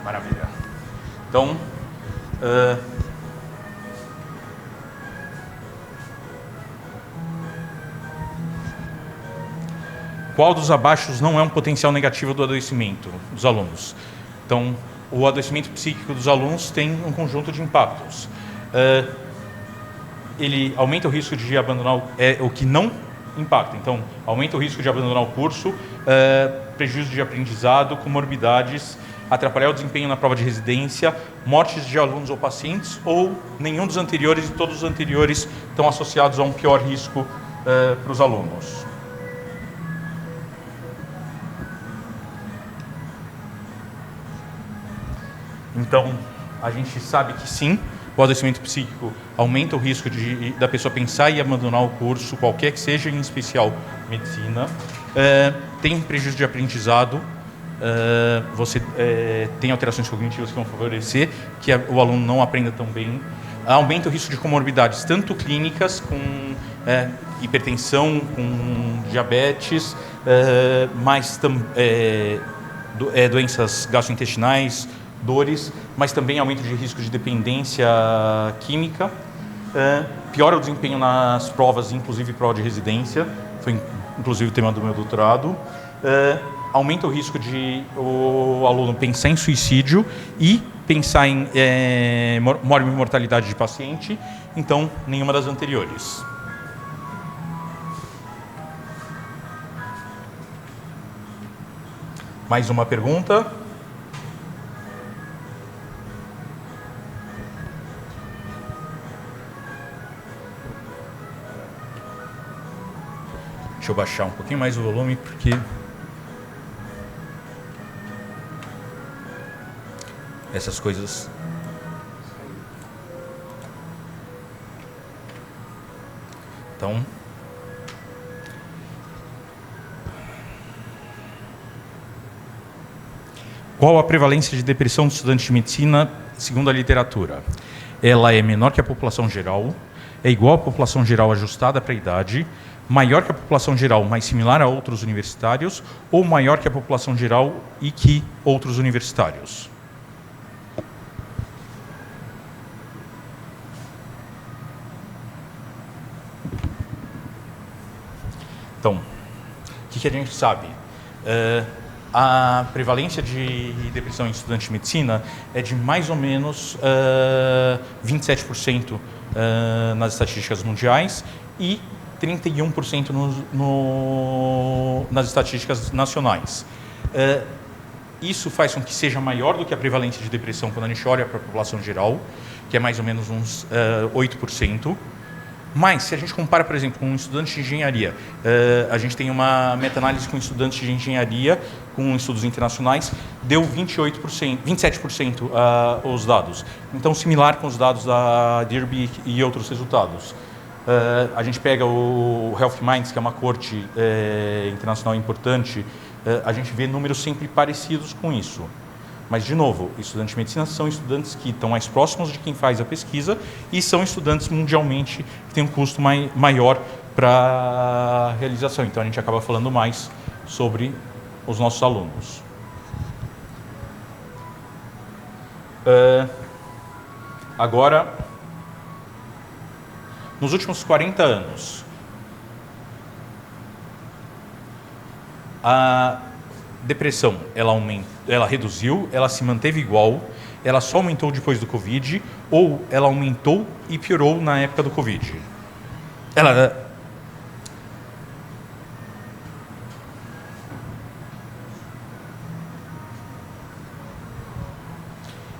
Maravilha. Então, qual dos abaixos não é um potencial negativo do adoecimento dos alunos? Então, o adoecimento psíquico dos alunos tem um conjunto de impactos. Ele aumenta o risco de abandonar o que não impacta. Então, aumenta o risco de abandonar o curso, prejuízo de aprendizado, comorbidades, atrapalhar o desempenho na prova de residência, mortes de alunos ou pacientes, ou nenhum dos anteriores, e todos os anteriores estão associados a um pior risco para os alunos. Então, a gente sabe que sim, o adoecimento psíquico aumenta o risco da pessoa pensar e abandonar o curso, qualquer que seja, em especial medicina. Tem prejuízo de aprendizado, você tem alterações cognitivas que vão favorecer que o aluno não aprenda tão bem. Aumenta o risco de comorbidades, tanto clínicas, com hipertensão, com diabetes, mas doenças gastrointestinais, dores, mas também aumento de risco de dependência química, piora o desempenho nas provas, inclusive prova de residência, foi inclusive o tema do meu doutorado, aumenta o risco de o aluno pensar em suicídio e pensar em mortalidade de paciente, então nenhuma das anteriores. Mais uma pergunta? Deixa eu baixar um pouquinho mais o volume, porque essas coisas... Então... Qual a prevalência de depressão dos estudantes de medicina, segundo a literatura? Ela é menor que a população geral, é igual à população geral ajustada para a idade, maior que a população geral, mas similar a outros universitários, ou maior que a população geral e que outros universitários? Então, o que a gente sabe? A prevalência de depressão em estudantes de medicina é de mais ou menos 27% nas estatísticas mundiais e 31% nas estatísticas nacionais. Isso faz com que seja maior do que a prevalência de depressão quando a gente olha para a população geral, que é mais ou menos uns 8%. Mas, se a gente compara, por exemplo, com um estudante de engenharia, a gente tem uma meta-análise com estudantes de engenharia, com estudos internacionais, deu 27% os dados. Então, similar com os dados da DIRB e outros resultados. A gente pega o Health Minds, que é uma corte internacional importante, a gente vê números sempre parecidos com isso. Mas, de novo, estudantes de medicina são estudantes que estão mais próximos de quem faz a pesquisa e são estudantes mundialmente que têm um custo maior para a realização. Então, a gente acaba falando mais sobre os nossos alunos. Agora, nos últimos 40 anos, a depressão, ela reduziu, ela se manteve igual, ela só aumentou depois do Covid, ou ela aumentou e piorou na época do Covid?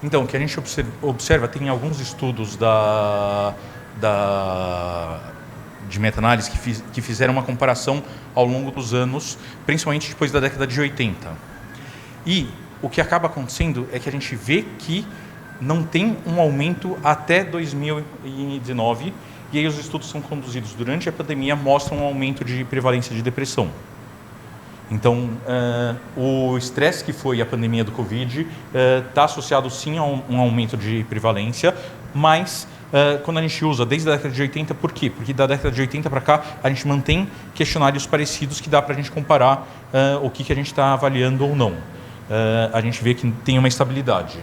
Então, o que a gente observa, tem alguns estudos de meta-análise que fizeram uma comparação ao longo dos anos, principalmente depois da década de 80. E o que acaba acontecendo é que a gente vê que não tem um aumento até 2019, e aí os estudos são conduzidos durante a pandemia, mostram um aumento de prevalência de depressão. Então, o estresse que foi a pandemia do Covid está associado sim a um aumento de prevalência, mas quando a gente usa desde a década de 80, por quê? Porque da década de 80 para cá a gente mantém questionários parecidos que dá para a gente comparar o que a gente está avaliando ou não. A gente vê que tem uma estabilidade.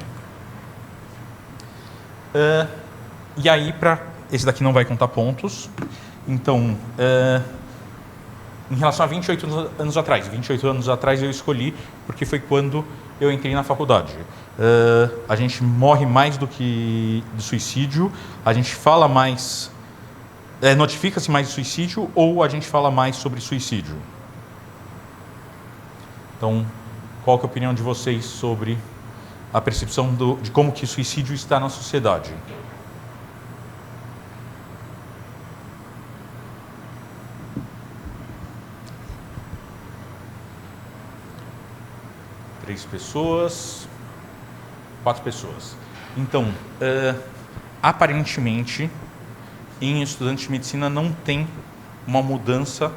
E aí, esse daqui não vai contar pontos. Então, em relação a 28 anos atrás. 28 anos atrás eu escolhi porque foi quando eu entrei na faculdade. A gente morre mais do que de suicídio, a gente fala mais, notifica-se mais de suicídio ou a gente fala mais sobre suicídio? Então, qual que é a opinião de vocês sobre a percepção de como que o suicídio está na sociedade? Três pessoas, 4 pessoas. Então, aparentemente, em estudantes de medicina não tem uma mudança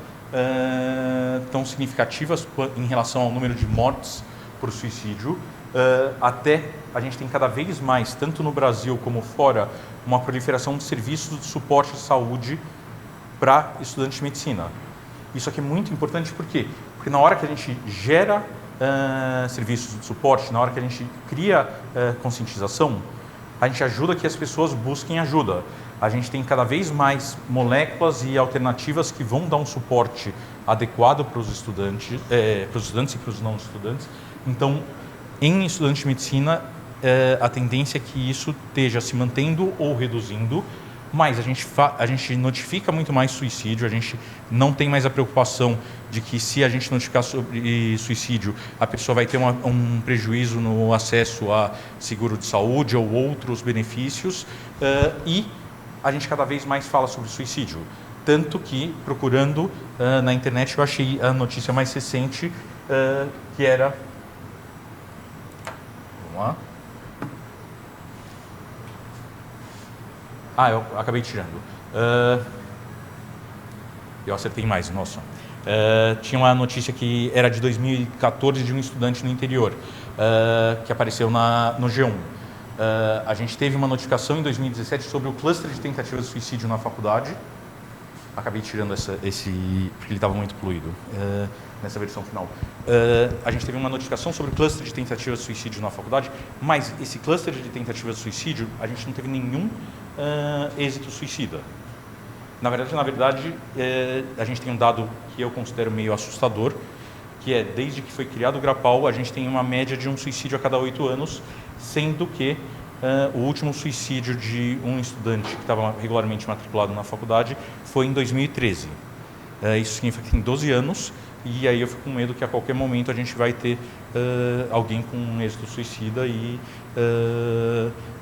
tão significativa em relação ao número de mortes por suicídio. Até a gente tem cada vez mais, tanto no Brasil como fora, uma proliferação de serviços de suporte de saúde para estudantes de medicina. Isso aqui é muito importante, por quê? Porque na hora que a gente gera serviços de suporte, na hora que a gente cria conscientização, a gente ajuda que as pessoas busquem ajuda. A gente tem cada vez mais moléculas e alternativas que vão dar um suporte adequado para os estudantes e para os não estudantes. Então, em estudantes de medicina, a tendência é que isso esteja se mantendo ou reduzindo, mas a gente notifica muito mais suicídio, a gente não tem mais a preocupação de que se a gente notificar sobre suicídio, a pessoa vai ter um prejuízo no acesso a seguro de saúde ou outros benefícios, e a gente cada vez mais fala sobre suicídio. Tanto que, procurando na internet, eu achei a notícia mais recente, que era... Vamos lá. Eu acabei tirando. Eu acertei mais, nossa. Tinha uma notícia que era de 2014 de um estudante no interior, que apareceu no G1. A gente teve uma notificação em 2017 sobre o cluster de tentativas de suicídio na faculdade. Acabei tirando esse porque ele estava muito poluído nessa versão final. A gente teve uma notificação sobre o cluster de tentativas de suicídio na faculdade, mas esse cluster de tentativas de suicídio, a gente não teve nenhum êxito suicida. Na verdade, a gente tem um dado que eu considero meio assustador, que é, desde que foi criado o Grapal, a gente tem uma média de um suicídio a cada 8 anos, sendo que o último suicídio de um estudante que estava regularmente matriculado na faculdade foi em 2013. Isso significa que tem 12 anos, e aí eu fico com medo que a qualquer momento a gente vai ter alguém com um êxito suicida, e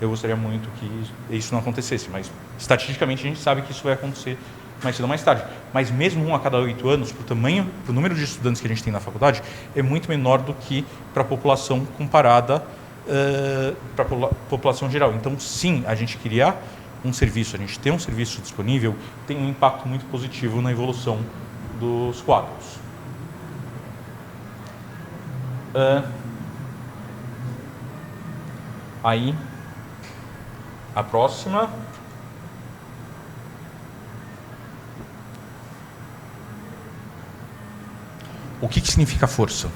eu gostaria muito que isso não acontecesse, mas estatisticamente a gente sabe que isso vai acontecer mais cedo ou mais tarde. Mas mesmo um a cada 8 anos, para o número de estudantes que a gente tem na faculdade, é muito menor do que para a população comparada para a população geral. Então, sim, a gente criar um serviço, a gente ter um serviço disponível, tem um impacto muito positivo na evolução dos quadros. Aí, a próxima. O que significa força?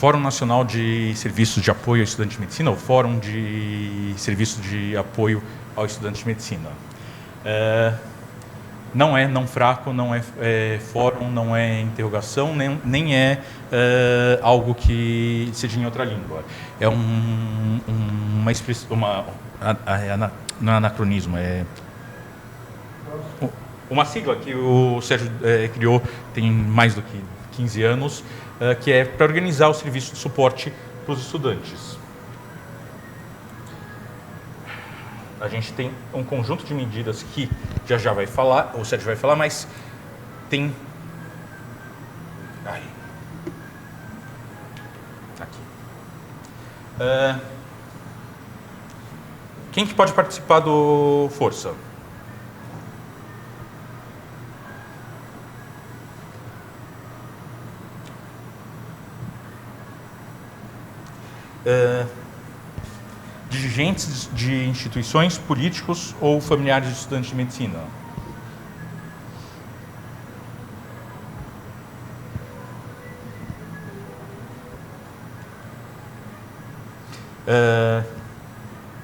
Fórum Nacional de Serviços de Apoio ao Estudante de Medicina, ou Fórum de Serviços de Apoio ao Estudante de Medicina. Não é não fraco, não é fórum, não é interrogação, nem é algo que seja em outra língua. É uma expressão, não é anacronismo, é uma sigla que o Sérgio criou tem mais do que 15 anos, que é para organizar o serviço de suporte para os estudantes. A gente tem um conjunto de medidas que já vai falar, ou o Sérgio vai falar, mas tem Quem que pode participar do Força? Dirigentes de instituições, políticos ou familiares de estudantes de medicina?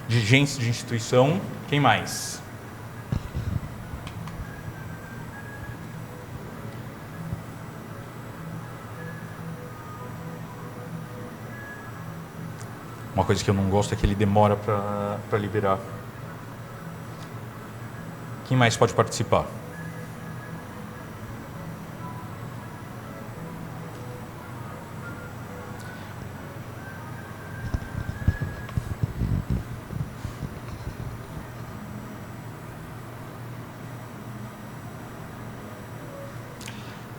Dirigentes de instituição, quem mais? Uma coisa que eu não gosto é que ele demora para liberar. Quem mais pode participar?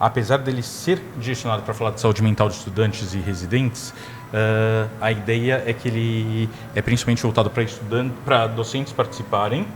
Apesar dele ser direcionado para falar de saúde mental de estudantes e residentes, a ideia é que ele é principalmente voltado para docentes participarem.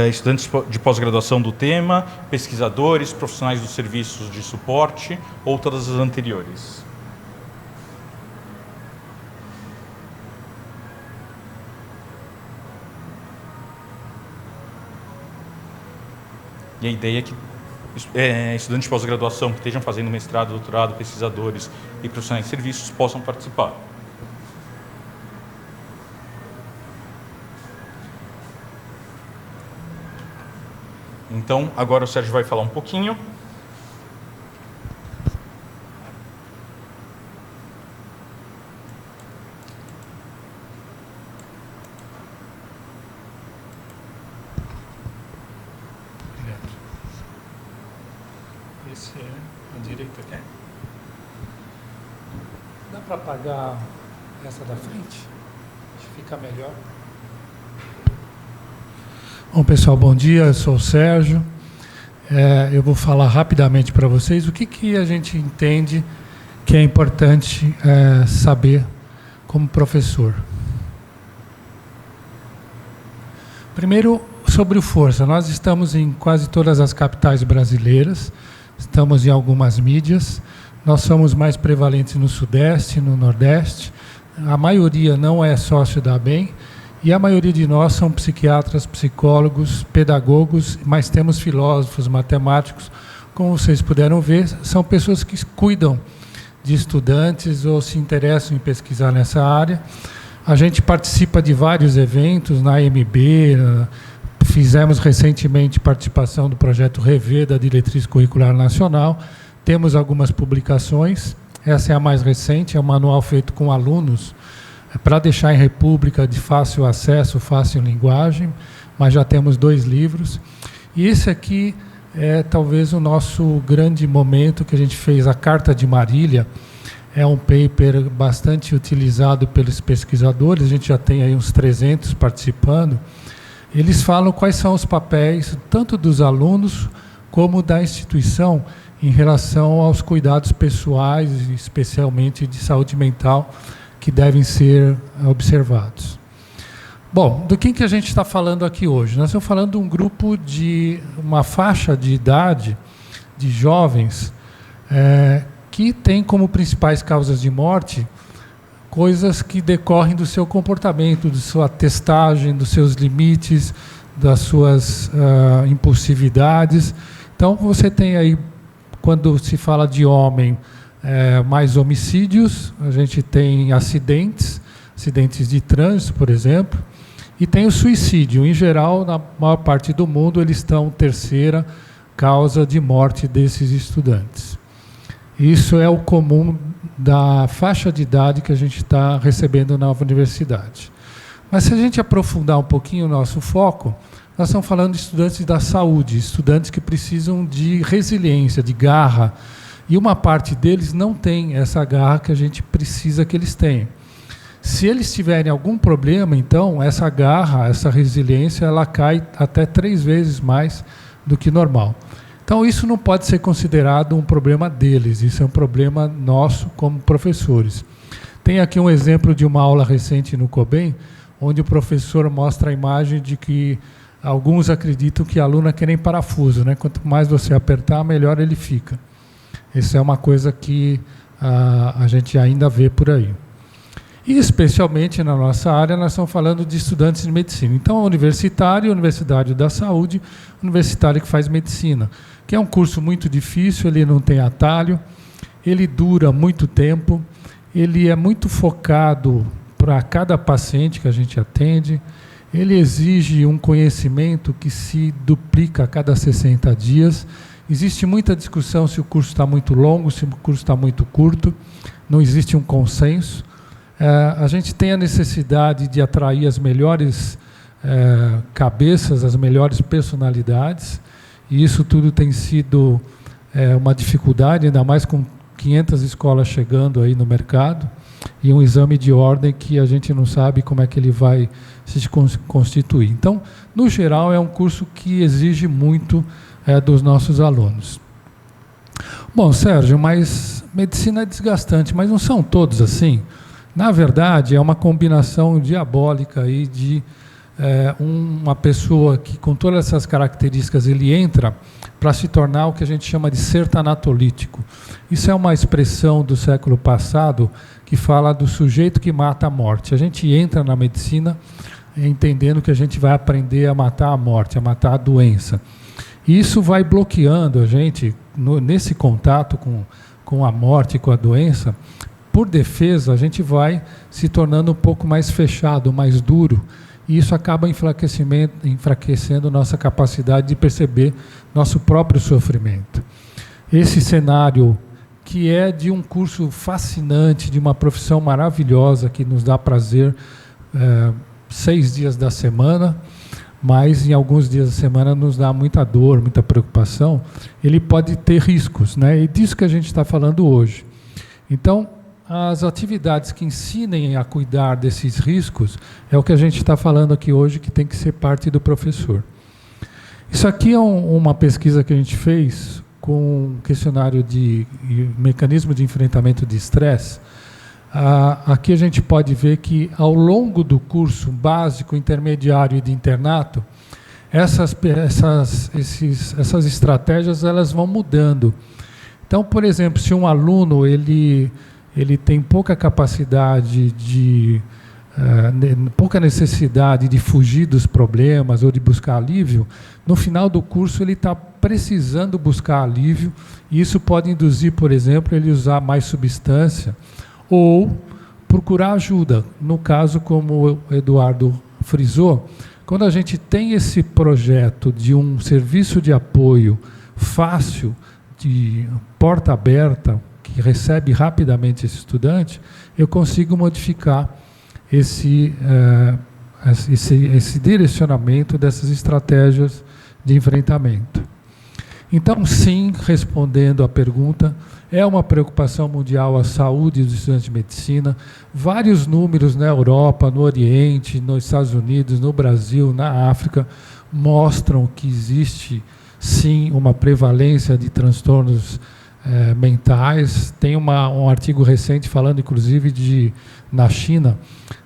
Estudantes de pós-graduação do tema, pesquisadores, profissionais dos serviços de suporte ou todas as anteriores. E a ideia é que estudantes de pós-graduação que estejam fazendo mestrado, doutorado, pesquisadores e profissionais de serviços possam participar. Então, agora o Sérgio vai falar um pouquinho. Obrigado. Esse é a direita aqui. Dá para apagar essa da frente? Acho que fica melhor. Bom, pessoal, bom dia, eu sou o Sérgio. Eu vou falar rapidamente para vocês o que a gente entende que é importante saber como professor. Primeiro, sobre o Força. Nós estamos em quase todas as capitais brasileiras, estamos em algumas mídias, nós somos mais prevalentes no Sudeste, no Nordeste, a maioria não é sócio da ABEM, e a maioria de nós são psiquiatras, psicólogos, pedagogos, mas temos filósofos, matemáticos. Como vocês puderam ver, são pessoas que cuidam de estudantes ou se interessam em pesquisar nessa área. A gente participa de vários eventos na AMB, fizemos recentemente participação do projeto Rever da Diretriz Curricular Nacional, temos algumas publicações, essa é a mais recente, é um manual feito com alunos, para deixar em república de fácil acesso, fácil linguagem, mas já temos 2 livros. E esse aqui é talvez o nosso grande momento que a gente fez, a Carta de Marília. É um paper bastante utilizado pelos pesquisadores, a gente já tem aí uns 300 participando. Eles falam quais são os papéis, tanto dos alunos como da instituição, em relação aos cuidados pessoais, especialmente de saúde mental, que devem ser observados. Bom, do que a gente está falando aqui hoje? Nós estamos falando de um grupo de uma faixa de idade de jovens que tem como principais causas de morte coisas que decorrem do seu comportamento, da sua testagem, dos seus limites, das suas impulsividades. Então, você tem aí, quando se fala de homem, mais homicídios, a gente tem acidentes de trânsito, por exemplo, e tem o suicídio. Em geral, na maior parte do mundo, eles estão terceira causa de morte desses estudantes. Isso é o comum da faixa de idade que a gente está recebendo na universidade. Mas se a gente aprofundar um pouquinho o nosso foco, nós estamos falando de estudantes da saúde, estudantes que precisam de resiliência, de garra, e uma parte deles não tem essa garra que a gente precisa que eles tenham. Se eles tiverem algum problema, então, essa garra, essa resiliência, ela cai até 3 vezes mais do que normal. Então, isso não pode ser considerado um problema deles, isso é um problema nosso como professores. Tem aqui um exemplo de uma aula recente no COBEM, onde o professor mostra a imagem de que alguns acreditam que a aluna quer nem parafuso, né? Quanto mais você apertar, melhor ele fica. Isso é uma coisa que a gente ainda vê por aí. E, especialmente na nossa área, nós estamos falando de estudantes de medicina. Então, universitário, Universidade da Saúde, universitário que faz medicina, que é um curso muito difícil, ele não tem atalho, ele dura muito tempo, ele é muito focado para cada paciente que a gente atende, ele exige um conhecimento que se duplica a cada 60 dias. Existe muita discussão se o curso está muito longo, se o curso está muito curto, não existe um consenso. A gente tem a necessidade de atrair as melhores cabeças, as melhores personalidades, e isso tudo tem sido uma dificuldade, ainda mais com 500 escolas chegando aí no mercado, e um exame de ordem que a gente não sabe como é que ele vai se constituir. Então, no geral, é um curso que exige muito dos nossos alunos. Bom, Sérgio, mas medicina é desgastante, mas não são todos assim? Na verdade, é uma combinação diabólica aí de uma pessoa que, com todas essas características, ele entra para se tornar o que a gente chama de ser tanatolítico. Isso é uma expressão do século passado que fala do sujeito que mata a morte. A gente entra na medicina entendendo que a gente vai aprender a matar a morte, a matar a doença. E isso vai bloqueando a gente nesse contato com a morte, com a doença. Por defesa, a gente vai se tornando um pouco mais fechado, mais duro, e isso acaba enfraquecendo nossa capacidade de perceber nosso próprio sofrimento. Esse cenário, que é de um curso fascinante, de uma profissão maravilhosa, que nos dá prazer 6 dias da semana, mas em alguns dias da semana nos dá muita dor, muita preocupação, ele pode ter riscos, né? E disso que a gente está falando hoje. Então, as atividades que ensinem a cuidar desses riscos é o que a gente está falando aqui hoje, que tem que ser parte do professor. Isso aqui é uma pesquisa que a gente fez com um questionário de mecanismo de enfrentamento de estresse. Aqui a gente pode ver que, ao longo do curso básico, intermediário e de internato, essas estratégias elas vão mudando. Então, por exemplo, se um aluno ele tem pouca capacidade pouca necessidade de fugir dos problemas ou de buscar alívio, no final do curso ele está precisando buscar alívio, e isso pode induzir, por exemplo, ele usar mais substância ou procurar ajuda. No caso, como o Eduardo frisou, quando a gente tem esse projeto de um serviço de apoio fácil, de porta aberta, que recebe rapidamente esse estudante, eu consigo modificar esse direcionamento dessas estratégias de enfrentamento. Então, sim, respondendo à pergunta, é uma preocupação mundial a saúde dos estudantes de medicina. Vários números na Europa, no Oriente, nos Estados Unidos, no Brasil, na África, mostram que existe, sim, uma prevalência de transtornos mentais. Tem um artigo recente falando, inclusive, na China,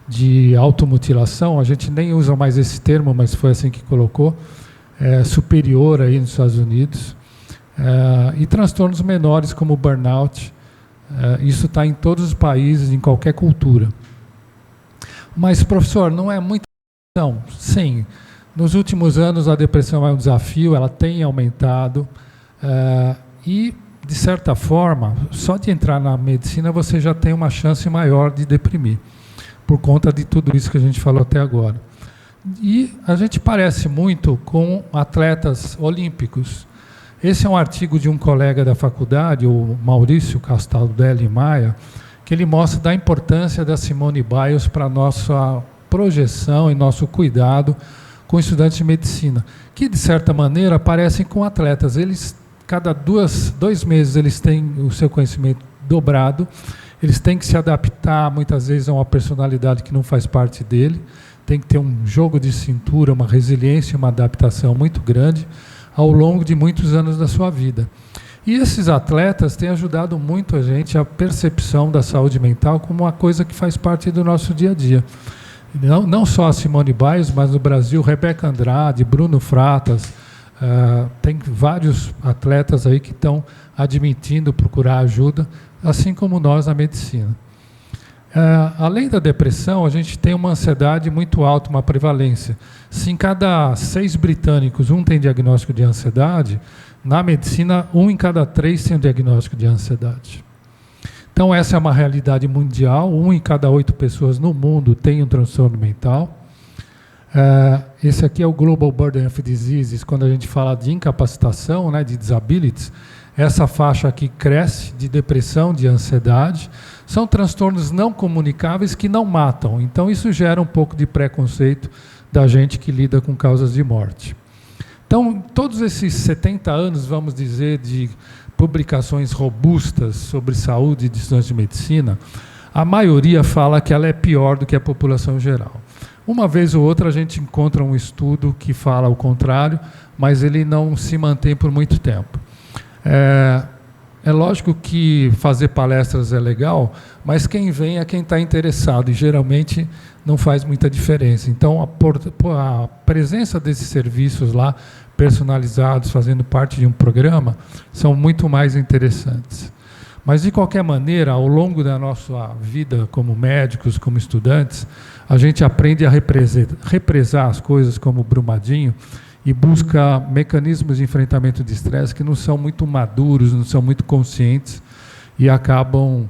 de automutilação. A gente nem usa mais esse termo, mas foi assim que colocou, superior aí nos Estados Unidos. E transtornos menores, como burnout. Isso está em todos os países, em qualquer cultura. Mas, professor, não é muita depressão? Sim. Nos últimos anos, a depressão é um desafio, ela tem aumentado. E, de certa forma, só de entrar na medicina você já tem uma chance maior de deprimir, por conta de tudo isso que a gente falou até agora. E a gente parece muito com atletas olímpicos. Esse é um artigo de um colega da faculdade, o Maurício Castaldelli Maia, que ele mostra da importância da Simone Biles para a nossa projeção e nosso cuidado com estudantes de medicina, que, de certa maneira, parecem com atletas. Eles, cada 2 meses, eles têm o seu conhecimento dobrado, eles têm que se adaptar, muitas vezes, a uma personalidade que não faz parte dele, tem que ter um jogo de cintura, uma resiliência, uma adaptação muito grande ao longo de muitos anos da sua vida. E esses atletas têm ajudado muito a gente a percepção da saúde mental como uma coisa que faz parte do nosso dia a dia. Não só a Simone Biles, mas no Brasil, Rebeca Andrade, Bruno Fratas, tem vários atletas aí que estão admitindo procurar ajuda, assim como nós na medicina. Além da depressão, a gente tem uma ansiedade muito alta, uma prevalência. Se em cada 6 britânicos um tem diagnóstico de ansiedade, na medicina 1 em cada 3 tem um diagnóstico de ansiedade. Então essa é uma realidade mundial, 1 em cada 8 pessoas no mundo tem um transtorno mental. Esse aqui é o Global Burden of Diseases, quando a gente fala de incapacitação, né, de disabilities, essa faixa aqui cresce de depressão, de ansiedade. São transtornos não comunicáveis que não matam. Então isso gera um pouco de preconceito da gente que lida com causas de morte. Então, todos esses 70 anos, vamos dizer, de publicações robustas sobre saúde e estudantes de medicina, a maioria fala que ela é pior do que a população geral. Uma vez ou outra a gente encontra um estudo que fala o contrário, mas ele não se mantém por muito tempo. É lógico que fazer palestras é legal, mas quem vem é quem está interessado, e geralmente não faz muita diferença. Então, a presença desses serviços lá, personalizados, fazendo parte de um programa, são muito mais interessantes. Mas, de qualquer maneira, ao longo da nossa vida como médicos, como estudantes, a gente aprende a represar as coisas como Brumadinho, e busca mecanismos de enfrentamento de estresse que não são muito maduros, não são muito conscientes e acabam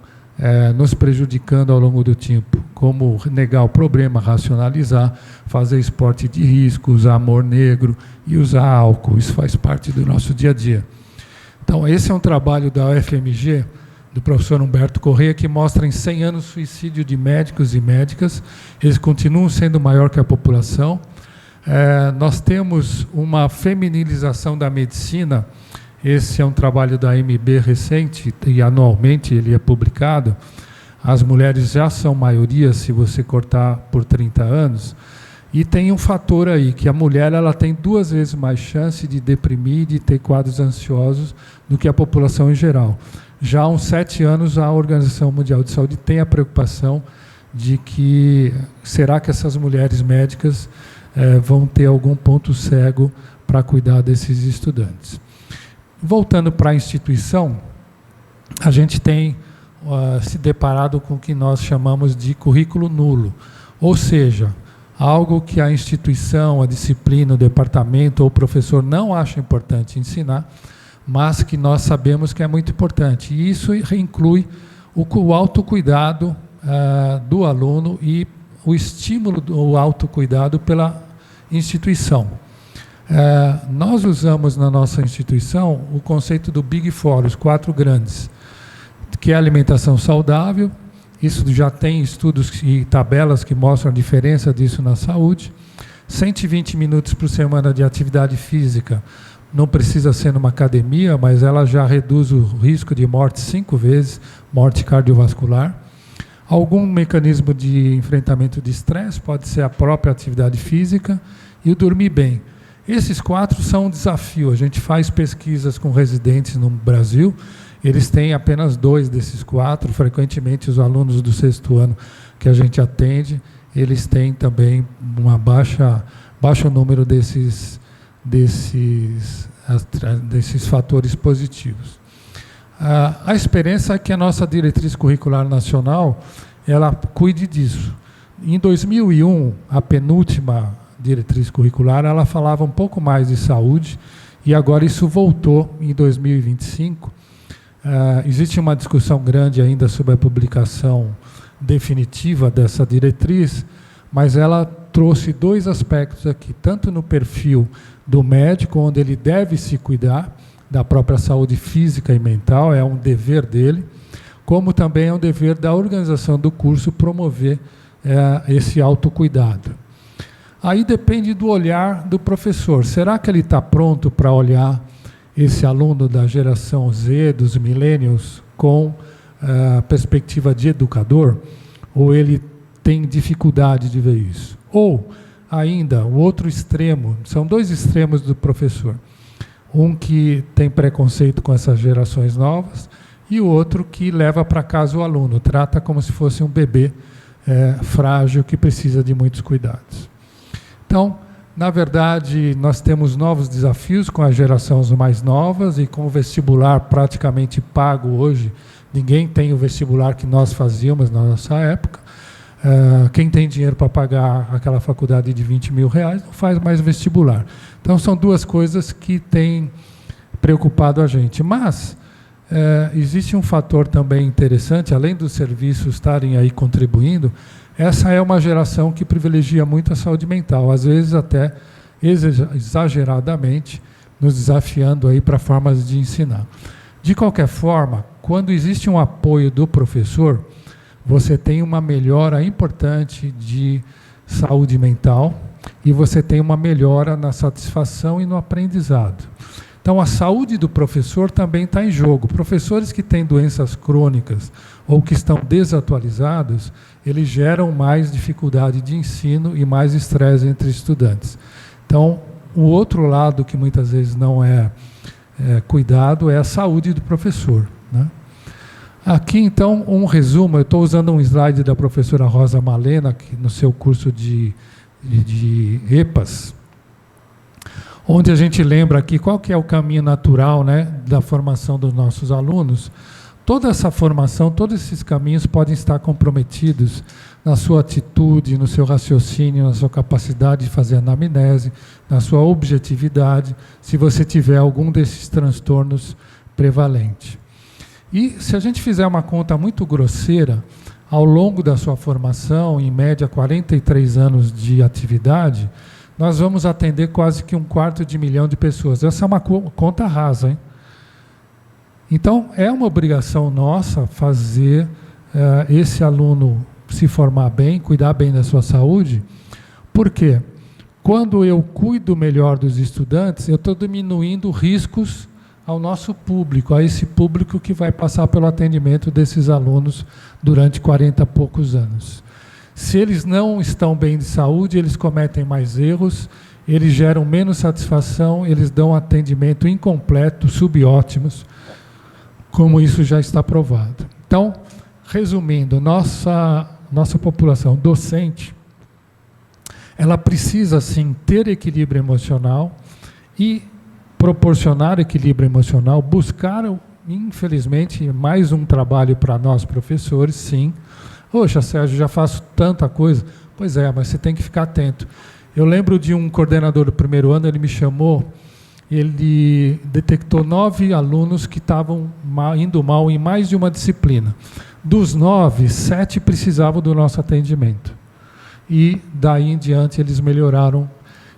nos prejudicando ao longo do tempo, como negar o problema, racionalizar, fazer esporte de risco, usar amor negro e usar álcool. Isso faz parte do nosso dia a dia. Então, esse é um trabalho da UFMG, do professor Humberto Corrêa, que mostra em 100 anos o suicídio de médicos e médicas. Eles continuam sendo maior que a população. Nós temos uma feminilização da medicina. Esse é um trabalho da MB recente e anualmente ele é publicado. As mulheres já são maioria se você cortar por 30 anos. E tem um fator aí, que a mulher ela tem 2 vezes mais chance de deprimir e de ter quadros ansiosos do que a população em geral. Já há uns 7 anos a Organização Mundial de Saúde tem a preocupação de que será que essas mulheres médicas vão ter algum ponto cego para cuidar desses estudantes. Voltando para a instituição, a gente tem se deparado com o que nós chamamos de currículo nulo, ou seja, algo que a instituição, a disciplina, o departamento ou o professor não acha importante ensinar, mas que nós sabemos que é muito importante. E isso inclui o autocuidado do aluno e o estímulo do autocuidado pela instituição. Nós usamos na nossa instituição o conceito do Big Four, os 4 grandes, que é a alimentação saudável. Isso já tem estudos e tabelas que mostram a diferença disso na saúde. 120 minutos por semana de atividade física, não precisa ser numa academia, mas ela já reduz o risco de morte 5 vezes, morte cardiovascular. Algum mecanismo de enfrentamento de estresse, pode ser a própria atividade física e o dormir bem. Esses 4 são um desafio. A gente faz pesquisas com residentes no Brasil, eles têm apenas 2 desses 4. Frequentemente, os alunos do 6º ano que a gente atende, eles têm também uma baixo número desses fatores positivos. A esperança é que a nossa diretriz curricular nacional ela cuide disso. Em 2001, a penúltima diretriz curricular, ela falava um pouco mais de saúde, e agora isso voltou em 2025. Existe uma discussão grande ainda sobre a publicação definitiva dessa diretriz, mas ela trouxe 2 aspectos aqui, tanto no perfil do médico, onde ele deve se cuidar da própria saúde física e mental, é um dever dele, como também é um dever da organização do curso promover esse autocuidado. Aí depende do olhar do professor. Será que ele está pronto para olhar esse aluno da geração Z, dos millennials, com a perspectiva de educador, ou ele tem dificuldade de ver isso. Ou, ainda, o outro extremo, são dois extremos do professor. Um que tem preconceito com essas gerações novas e o outro que leva para casa o aluno, trata como se fosse um bebê frágil que precisa de muitos cuidados. Então, na verdade, nós temos novos desafios com as gerações mais novas e com o vestibular praticamente pago hoje. Ninguém tem o vestibular que nós fazíamos na nossa época. Quem tem dinheiro para pagar aquela faculdade de 20 mil reais não faz mais vestibular. Então, são duas coisas que têm preocupado a gente. Mas existe um fator também interessante, além dos serviços estarem aí contribuindo, essa é uma geração que privilegia muito a saúde mental, às vezes até exageradamente, nos desafiando aí para formas de ensinar. De qualquer forma, quando existe um apoio do professor, você tem uma melhora importante de saúde mental e você tem uma melhora na satisfação e no aprendizado. Então, a saúde do professor também está em jogo. Professores que têm doenças crônicas ou que estão desatualizados, eles geram mais dificuldade de ensino e mais estresse entre estudantes. Então, o outro lado que muitas vezes não é cuidado é a saúde do professor, né? Aqui, então, um resumo. Eu estou usando um slide da professora Rosa Malena, que no seu curso de EPAS, onde a gente lembra aqui qual que é o caminho natural, né, da formação dos nossos alunos. Toda essa formação, todos esses caminhos podem estar comprometidos na sua atitude, no seu raciocínio, na sua capacidade de fazer anamnese, na sua objetividade, se você tiver algum desses transtornos prevalente. E se a gente fizer uma conta muito grosseira, ao longo da sua formação, em média 43 anos de atividade, nós vamos atender quase que 250.000 de pessoas. Essa é uma conta rasa, hein? Então, é uma obrigação nossa fazer esse aluno se formar bem, cuidar bem da sua saúde. Por quê? Quando eu cuido melhor dos estudantes, eu estou diminuindo riscos ao nosso público, a esse público que vai passar pelo atendimento desses alunos durante 40 e poucos anos. Se eles não estão bem de saúde, eles cometem mais erros, eles geram menos satisfação, eles dão atendimento incompleto, subótimos, como isso já está provado. Então, resumindo, nossa população docente, ela precisa, sim, ter equilíbrio emocional e proporcionar equilíbrio emocional, buscar, infelizmente, mais um trabalho para nós professores, sim. Poxa, Sérgio, já faço tanta coisa. Pois é, mas você tem que ficar atento. Eu lembro de um coordenador do primeiro ano, ele me chamou, ele detectou 9 alunos que estavam indo mal em mais de uma disciplina. Dos 9, 7 precisavam do nosso atendimento. E daí em diante eles melhoraram.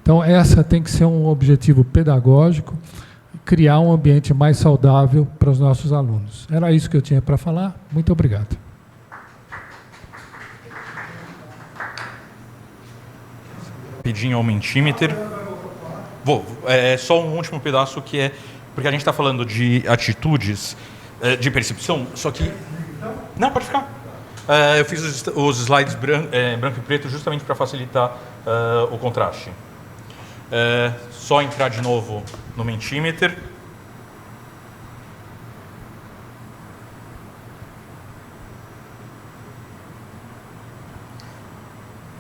Então, essa tem que ser um objetivo pedagógico, criar um ambiente mais saudável para os nossos alunos. Era isso que eu tinha para falar. Muito obrigado. Rapidinho ao Mentimeter. Só um último pedaço que é... Porque a gente está falando de atitudes, de percepção, só que... Não, pode ficar. Eu fiz os slides branco e preto justamente para facilitar o contraste. Só entrar de novo no Mentimeter.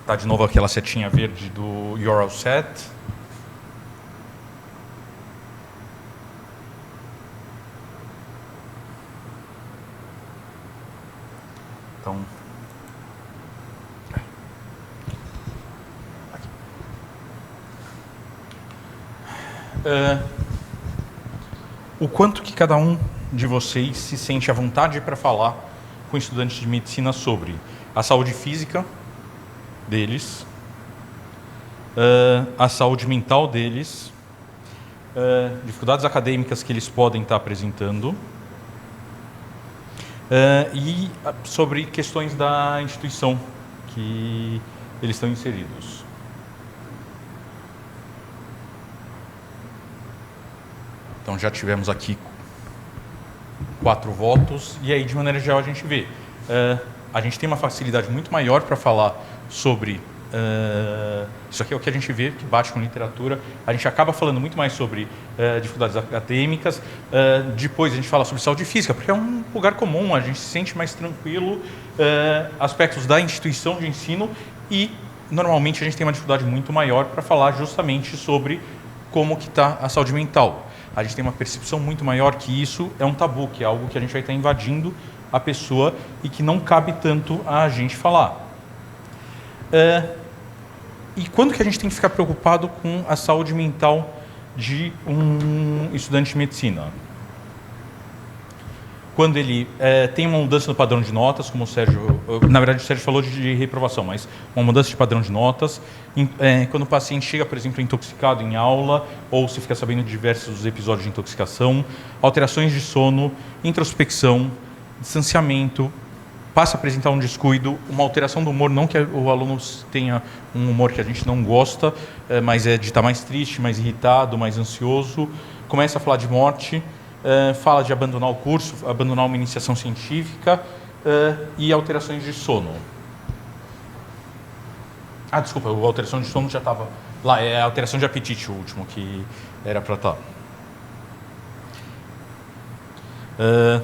Tá de novo aquela setinha verde do You're All Set. Então, o quanto que cada um de vocês se sente à vontade para falar com estudantes de medicina sobre a saúde física deles, a saúde mental deles, dificuldades acadêmicas que eles podem estar apresentando, e sobre questões da instituição que eles estão inseridos. Então já tivemos aqui 4 votos, e aí, de maneira geral, a gente vê. A gente tem uma facilidade muito maior para falar sobre... isso aqui é o que a gente vê, que bate com literatura. A gente acaba falando muito mais sobre dificuldades acadêmicas. Depois a gente fala sobre saúde física, porque é um lugar comum, a gente se sente mais tranquilo. Aspectos da instituição de ensino e, normalmente, a gente tem uma dificuldade muito maior para falar justamente sobre como que está a saúde mental. A gente tem uma percepção muito maior que isso é um tabu, que é algo que a gente vai estar invadindo a pessoa e que não cabe tanto a gente falar. E quando que a gente tem que ficar preocupado com a saúde mental de um estudante de medicina? Quando ele tem uma mudança no padrão de notas, como o Sérgio... Na verdade, o Sérgio falou de reprovação, mas uma mudança de padrão de notas. Quando o paciente chega, por exemplo, intoxicado em aula, ou se fica sabendo de diversos episódios de intoxicação, alterações de sono, introspecção, distanciamento, passa a apresentar um descuido, uma alteração do humor, não que o aluno tenha um humor que a gente não gosta, mas é de estar mais triste, mais irritado, mais ansioso, começa a falar de morte, fala de abandonar o curso, abandonar uma iniciação científica e alterações de sono. Desculpa, a alteração de sono já estava lá, é a alteração de apetite o último que era para estar.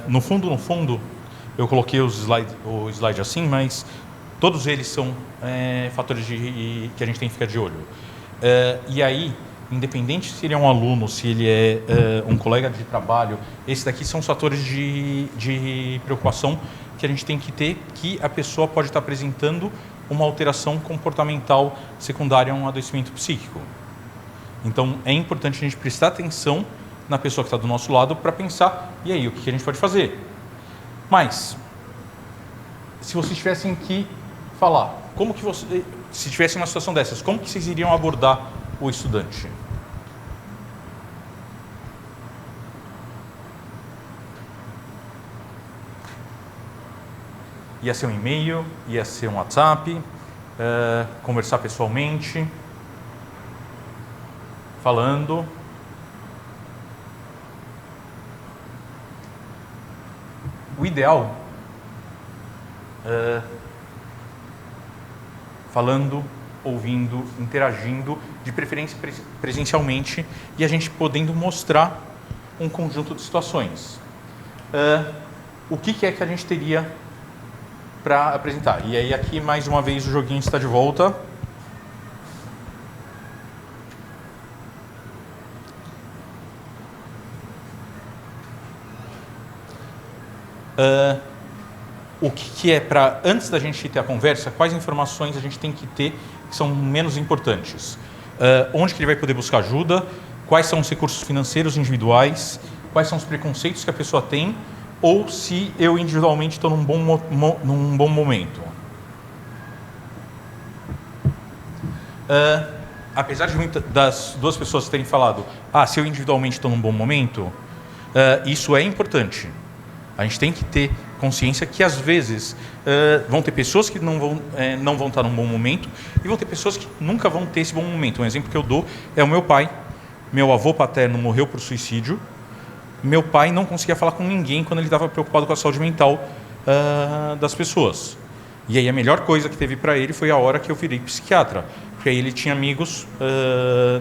No fundo, eu coloquei o slide assim, mas todos eles são fatores que a gente tem que ficar de olho. E aí, independente se ele é um aluno, se ele é um colega de trabalho, esses daqui são os fatores de preocupação que a gente tem que ter, que a pessoa pode estar apresentando uma alteração comportamental secundária a um adoecimento psíquico. Então, é importante a gente prestar atenção na pessoa que está do nosso lado para pensar, e aí, o que a gente pode fazer? Mas, se vocês tivessem que falar, se tivessem uma situação dessas, como que vocês iriam abordar o estudante? Ia ser um e-mail, ia ser um WhatsApp, conversar pessoalmente, falando. O ideal, falando, ouvindo, interagindo, de preferência presencialmente, e a gente podendo mostrar um conjunto de situações. O que é que a gente teria para apresentar? E aí aqui, mais uma vez, o joguinho está de volta. O que é para, antes da gente ter a conversa, quais informações a gente tem que ter que são menos importantes? Onde que ele vai poder buscar ajuda? Quais são os recursos financeiros individuais? Quais são os preconceitos que a pessoa tem? Ou se eu individualmente estou num bom momento? Apesar das duas pessoas terem falado, se eu individualmente estou num bom momento, isso é importante. A gente tem que ter consciência que, às vezes, vão ter pessoas que não vão estar num bom momento e vão ter pessoas que nunca vão ter esse bom momento. Um exemplo que eu dou é o meu pai. Meu avô paterno morreu por suicídio. Meu pai não conseguia falar com ninguém quando ele estava preocupado com a saúde mental das pessoas. E aí a melhor coisa que teve para ele foi a hora que eu virei psiquiatra. Porque aí ele tinha amigos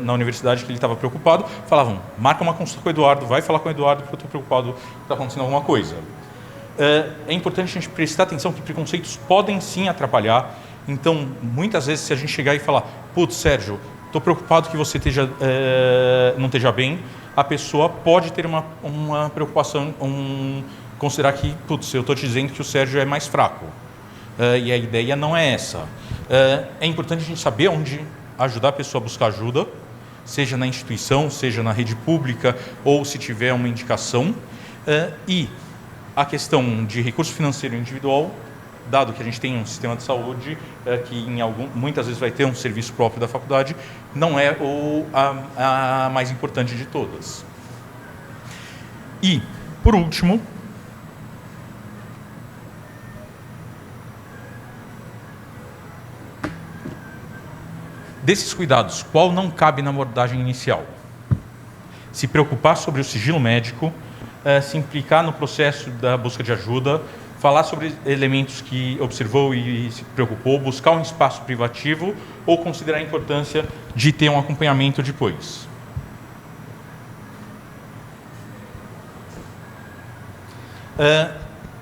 na universidade que ele estava preocupado, falavam, marca uma consulta com o Eduardo, vai falar com o Eduardo porque eu estou preocupado que está acontecendo alguma coisa. É importante a gente prestar atenção que preconceitos podem sim atrapalhar. Então, muitas vezes, se a gente chegar e falar, putz, Sérgio, estou preocupado que você não esteja bem, a pessoa pode ter uma preocupação, considerar que, putz, eu estou te dizendo que o Sérgio é mais fraco. E a ideia não é essa. É importante a gente saber onde ajudar a pessoa a buscar ajuda, seja na instituição, seja na rede pública, ou se tiver uma indicação. E a questão de recurso financeiro individual, dado que a gente tem um sistema de saúde que muitas vezes vai ter um serviço próprio da faculdade, não é a mais importante de todas. E, por último, desses cuidados, qual não cabe na abordagem inicial? Se preocupar sobre o sigilo médico, se implicar no processo da busca de ajuda, falar sobre elementos que observou e se preocupou, buscar um espaço privativo ou considerar a importância de ter um acompanhamento depois.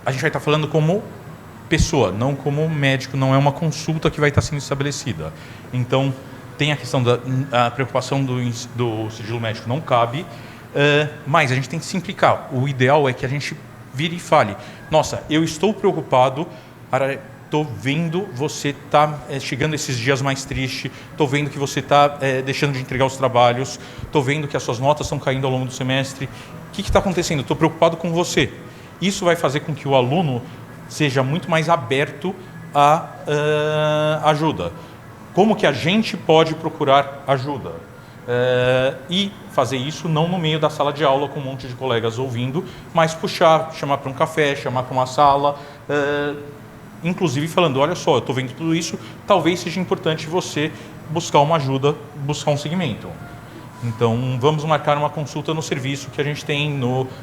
A gente vai estar falando como pessoa, não como médico, não é uma consulta que vai estar sendo estabelecida. Então, tem a questão da preocupação do sigilo médico, não cabe, mas a gente tem que se implicar. O ideal é que a gente vire e fale, nossa, eu estou preocupado, estou vendo você está chegando esses dias mais triste, estou vendo que você está deixando de entregar os trabalhos, estou vendo que as suas notas estão caindo ao longo do semestre, o que está acontecendo? Estou preocupado com você. Isso vai fazer com que o aluno seja muito mais aberto à ajuda. Como que a gente pode procurar ajuda? E fazer isso não no meio da sala de aula com um monte de colegas ouvindo, mas chamar para um café, chamar para uma sala, inclusive falando, olha só, eu estou vendo tudo isso, talvez seja importante você buscar uma ajuda, buscar um segmento. Então, vamos marcar uma consulta no serviço que a gente tem,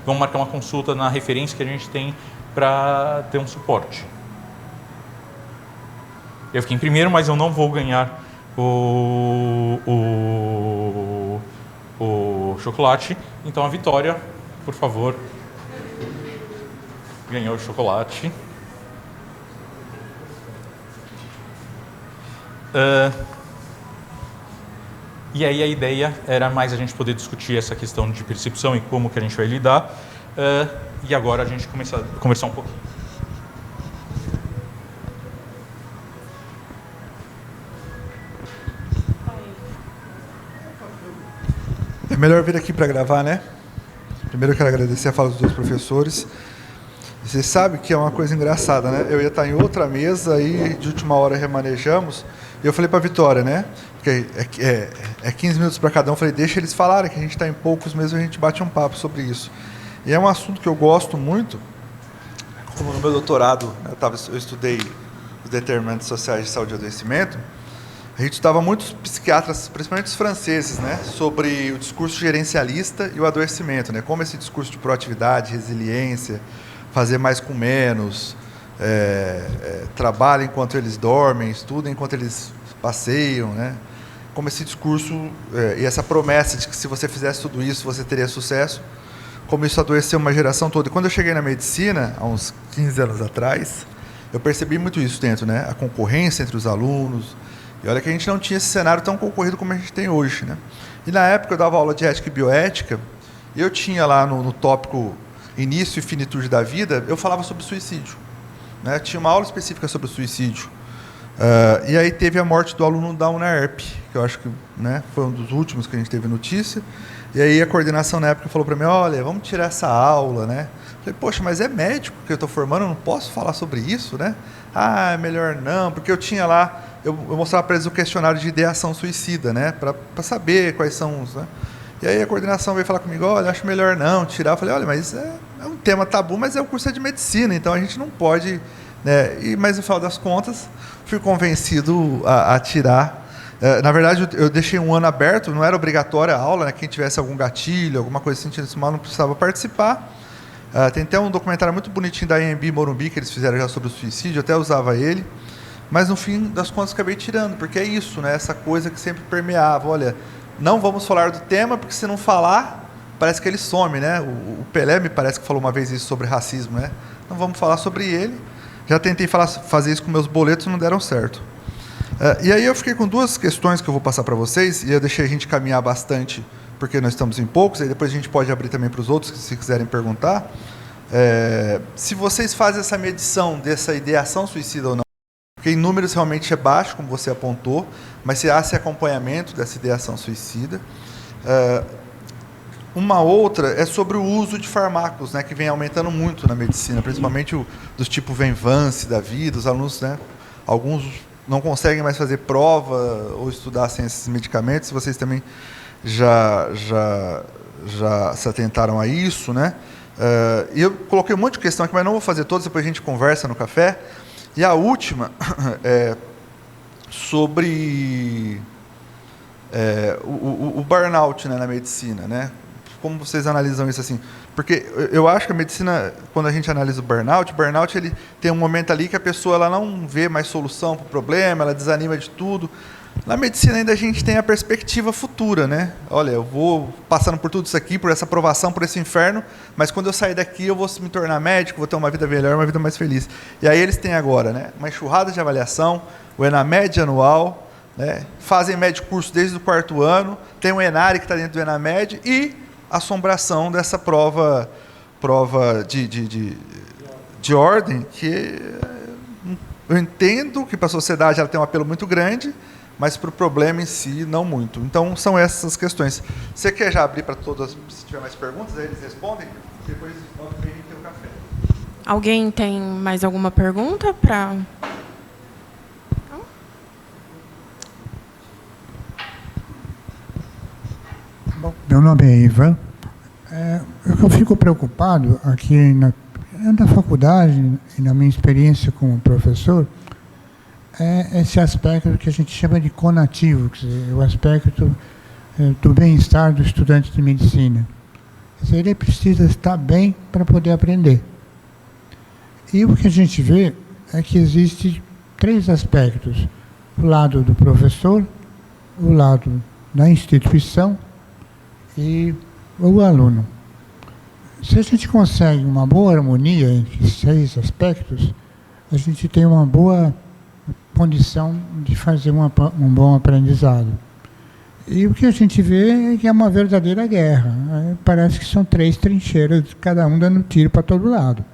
vamos marcar uma consulta na referência que a gente tem para ter um suporte. Eu fiquei em primeiro, mas eu não vou ganhar o chocolate. Então, a Vitória, por favor, ganhou o chocolate. E aí a ideia era mais a gente poder discutir essa questão de percepção e como que a gente vai lidar. E agora a gente começa a conversar um pouquinho. É melhor vir aqui para gravar, né? Primeiro eu quero agradecer a fala dos dois professores. Você sabe que é uma coisa engraçada, né? Eu ia estar em outra mesa e de última hora remanejamos. E eu falei para a Vitória, né? Porque é 15 minutos para cada um. Eu falei, deixa eles falarem, que a gente está em poucos mesmo, a gente bate um papo sobre isso. E é um assunto que eu gosto muito. Como no meu doutorado, eu estudei os determinantes sociais de saúde e adoecimento. A gente estudava muitos psiquiatras, principalmente os franceses, né, sobre o discurso gerencialista e o adoecimento, né, como esse discurso de proatividade, resiliência, fazer mais com menos, trabalha enquanto eles dormem, estuda enquanto eles passeiam, né, como esse discurso e essa promessa de que se você fizesse tudo isso, você teria sucesso, como isso adoeceu uma geração toda. E quando eu cheguei na medicina, há uns 15 anos atrás, eu percebi muito isso dentro, né, a concorrência entre os alunos. E olha que a gente não tinha esse cenário tão concorrido como a gente tem hoje, né? E na época eu dava aula de ética e bioética, e eu tinha lá no tópico início e finitude da vida, eu falava sobre suicídio, né? Tinha uma aula específica sobre o suicídio. E aí teve a morte do aluno da UNAERP, que eu acho que, né, foi um dos últimos que a gente teve notícia. E aí a coordenação na época falou para mim, olha, vamos tirar essa aula, né? Eu falei, poxa, mas é médico que eu estou formando, eu não posso falar sobre isso, né? Ah, é melhor não, porque eu tinha lá, eu mostrava para eles o questionário de ideação suicida, né? Para saber quais são os... Né? E aí a coordenação veio falar comigo, olha, acho melhor não tirar. Eu falei, olha, mas é um tema tabu, mas é o curso de medicina, então a gente não pode... Né? Mas no final das contas, fui convencido a tirar. Na verdade, eu deixei um ano aberto, não era obrigatória a aula, né? Quem tivesse algum gatilho, alguma coisa assim, sentindo mal, não precisava participar. Tem até um documentário muito bonitinho da AMB Morumbi, que eles fizeram já sobre o suicídio, eu até usava ele. Mas, no fim das contas, acabei tirando, porque é isso, né? Essa coisa que sempre permeava. Olha, não vamos falar do tema, porque se não falar, parece que ele some, né? O Pelé me parece que falou uma vez isso sobre racismo, né? Não vamos falar sobre ele. Já tentei fazer isso com meus boletos, não deram certo. E aí eu fiquei com duas questões que eu vou passar para vocês, e eu deixei a gente caminhar bastante, porque nós estamos em poucos, e depois a gente pode abrir também para os outros, se quiserem perguntar. Se vocês fazem essa medição dessa ideação suicida ou não, porque em números realmente é baixo, como você apontou, mas se há esse acompanhamento dessa ideação suicida. Uma outra é sobre o uso de fármacos, né, que vem aumentando muito na medicina, principalmente dos tipo Venvance da vida, os alunos, né, alguns não conseguem mais fazer prova ou estudar sem esses medicamentos, vocês também já se atentaram a isso, né? E eu coloquei um monte de questão aqui, mas não vou fazer todas, depois a gente conversa no café. E a última é sobre o burnout, né, na medicina, né? como vocês analisam isso assim? Porque eu acho que a medicina, quando a gente analisa o burnout ele tem um momento ali que a pessoa ela não vê mais solução para o problema, ela desanima de tudo. Na medicina ainda a gente tem a perspectiva futura, né? Olha, eu vou passando por tudo isso aqui, por essa provação, por esse inferno, mas quando eu sair daqui eu vou me tornar médico, vou ter uma vida melhor, uma vida mais feliz. E aí eles têm agora, né, uma enxurrada de avaliação, o ENAMED anual, né, fazem médio curso desde o 4º ano, tem o ENARE que está dentro do ENAMED e a assombração dessa prova de ordem, que eu entendo que para a sociedade ela tem um apelo muito grande, mas para o problema em si, não muito. Então, são essas questões. Você quer já abrir para todas, se tiver mais perguntas, aí eles respondem, depois volta para a gente ter o café. Alguém tem mais alguma pergunta para... Bom, meu nome é Ivan. Eu fico preocupado aqui na faculdade e na minha experiência como professor, é esse aspecto que a gente chama de conativo, quer dizer, o aspecto do bem-estar do estudante de medicina. Quer dizer, ele precisa estar bem para poder aprender. E o que a gente vê é que existe 3 aspectos: o lado do professor, o lado da instituição e o aluno. Se a gente consegue uma boa harmonia entre esses 3 aspectos, a gente tem uma boa condição de fazer um bom aprendizado. E o que a gente vê é que é uma verdadeira guerra. Parece que são 3 trincheiras, cada um dando tiro para todo lado.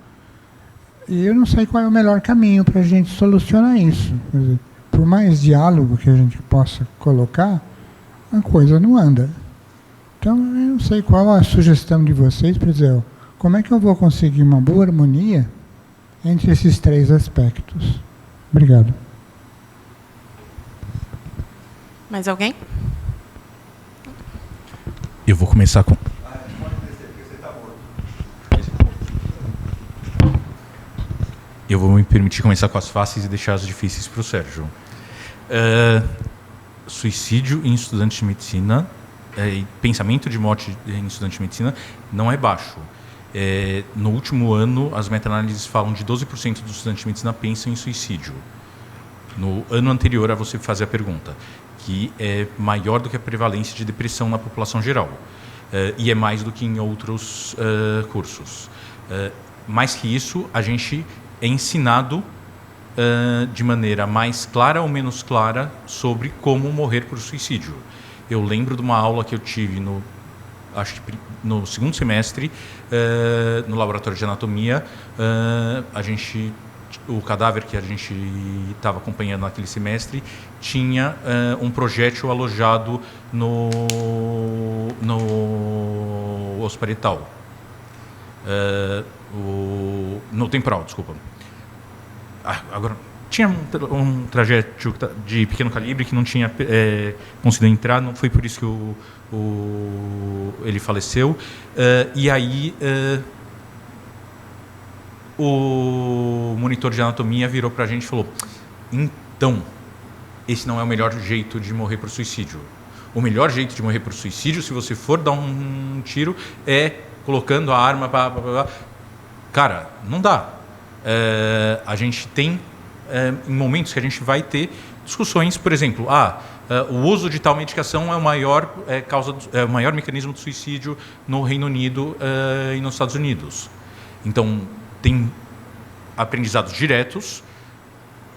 E eu não sei qual é o melhor caminho para a gente solucionar isso. Quer dizer, por mais diálogo que a gente possa colocar, a coisa não anda. Então, eu não sei qual a sugestão de vocês para dizer, como é que eu vou conseguir uma boa harmonia entre esses 3 aspectos. Obrigado. Mais alguém? Eu vou começar com... Eu vou me permitir começar com as fáceis e deixar as difíceis para o Sérgio. Suicídio em estudante de medicina, pensamento de morte em estudante de medicina não é baixo. No último ano, as meta-análises falam de 12% dos estudantes de medicina pensam em suicídio. No ano anterior a você fazer a pergunta, que é maior do que a prevalência de depressão na população geral. E é mais do que em outros cursos. Mais que isso, a gente é ensinado de maneira mais clara ou menos clara sobre como morrer por suicídio. Eu lembro de uma aula que eu tive no 2º semestre, no laboratório de anatomia. O cadáver que a gente estava acompanhando naquele semestre tinha um projétil alojado no osso parietal, no temporal, desculpa. Agora, tinha um projétil de pequeno calibre que não tinha conseguido entrar, não foi por isso que ele faleceu. E aí o monitor de anatomia virou para a gente e falou: então, esse não é o melhor jeito de morrer por suicídio. O melhor jeito de morrer por suicídio, se você for dar um tiro, é colocando a arma... Cara, não dá. A gente tem em momentos que a gente vai ter discussões, por exemplo, o uso de tal medicação é o maior o maior mecanismo de suicídio no Reino Unido e nos Estados Unidos. Então, tem aprendizados diretos,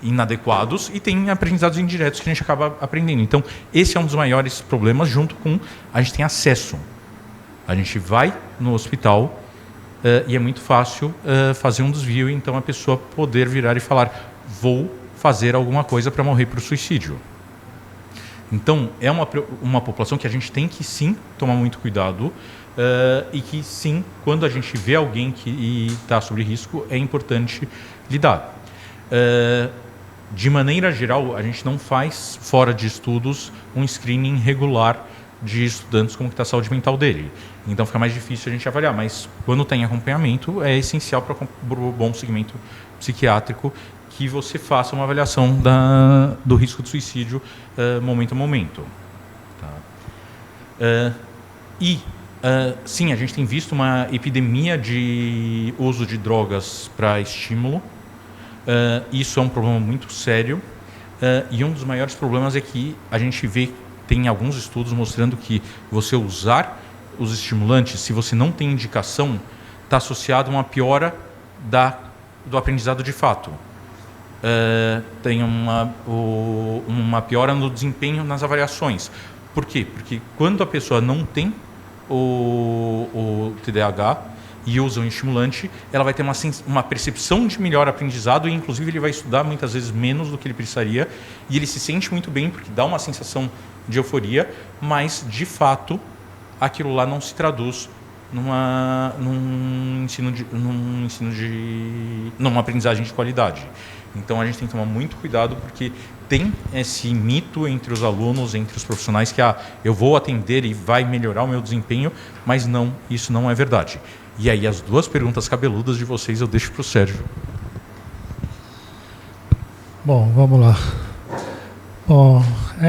inadequados, e tem aprendizados indiretos que a gente acaba aprendendo. Então, esse é um dos maiores problemas, junto com a gente tem acesso. A gente vai no hospital e é muito fácil fazer um desvio, então a pessoa poder virar e falar: vou fazer alguma coisa para morrer por suicídio. Então, é uma população que a gente tem que, sim, tomar muito cuidado, e que, sim, quando a gente vê alguém que está sob risco, é importante lidar. De maneira geral, a gente não faz, fora de estudos, um screening regular de estudantes como está a saúde mental dele. Então, fica mais difícil a gente avaliar, mas quando tem acompanhamento, é essencial para o bom segmento psiquiátrico que você faça uma avaliação do risco de suicídio momento a momento. Tá? E Sim, a gente tem visto uma epidemia de uso de drogas para estímulo. Isso é um problema muito sério. E um dos maiores problemas é que a gente vê, tem alguns estudos mostrando que você usar os estimulantes, se você não tem indicação, está associado a uma piora do aprendizado de fato. Tem uma piora no desempenho nas avaliações. Por quê? Porque quando a pessoa não tem o TDAH e usa um estimulante, ela vai ter uma percepção de melhor aprendizado e, inclusive, ele vai estudar muitas vezes menos do que ele precisaria e ele se sente muito bem porque dá uma sensação de euforia, mas, de fato, aquilo lá não se traduz numa aprendizagem de qualidade. Então, a gente tem que tomar muito cuidado porque tem esse mito entre os alunos, entre os profissionais, que eu vou atender e vai melhorar o meu desempenho, mas não, isso não é verdade. E aí, as duas perguntas cabeludas de vocês eu deixo para o Sérgio. Bom, vamos lá. Bom,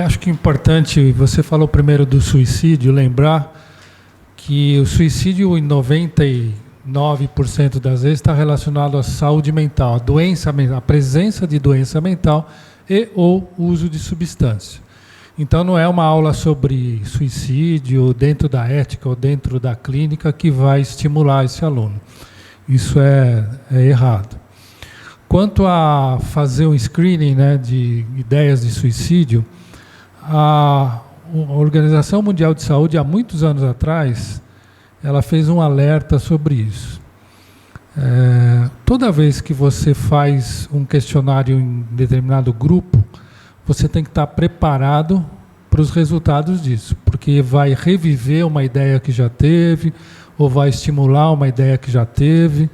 acho que é importante, você falou primeiro do suicídio, lembrar que o suicídio, em 99% das vezes, está relacionado à saúde mental, a presença de doença mental e ou uso de substância. Então, não é uma aula sobre suicídio dentro da ética ou dentro da clínica que vai estimular esse aluno. Isso é errado. Quanto a fazer um screening, né, de ideias de suicídio, a Organização Mundial de Saúde, há muitos anos atrás, ela fez um alerta sobre isso. Toda vez que você faz um questionário em determinado grupo, você tem que estar preparado para os resultados disso, porque vai reviver uma ideia que já teve, ou vai estimular uma ideia que já teve,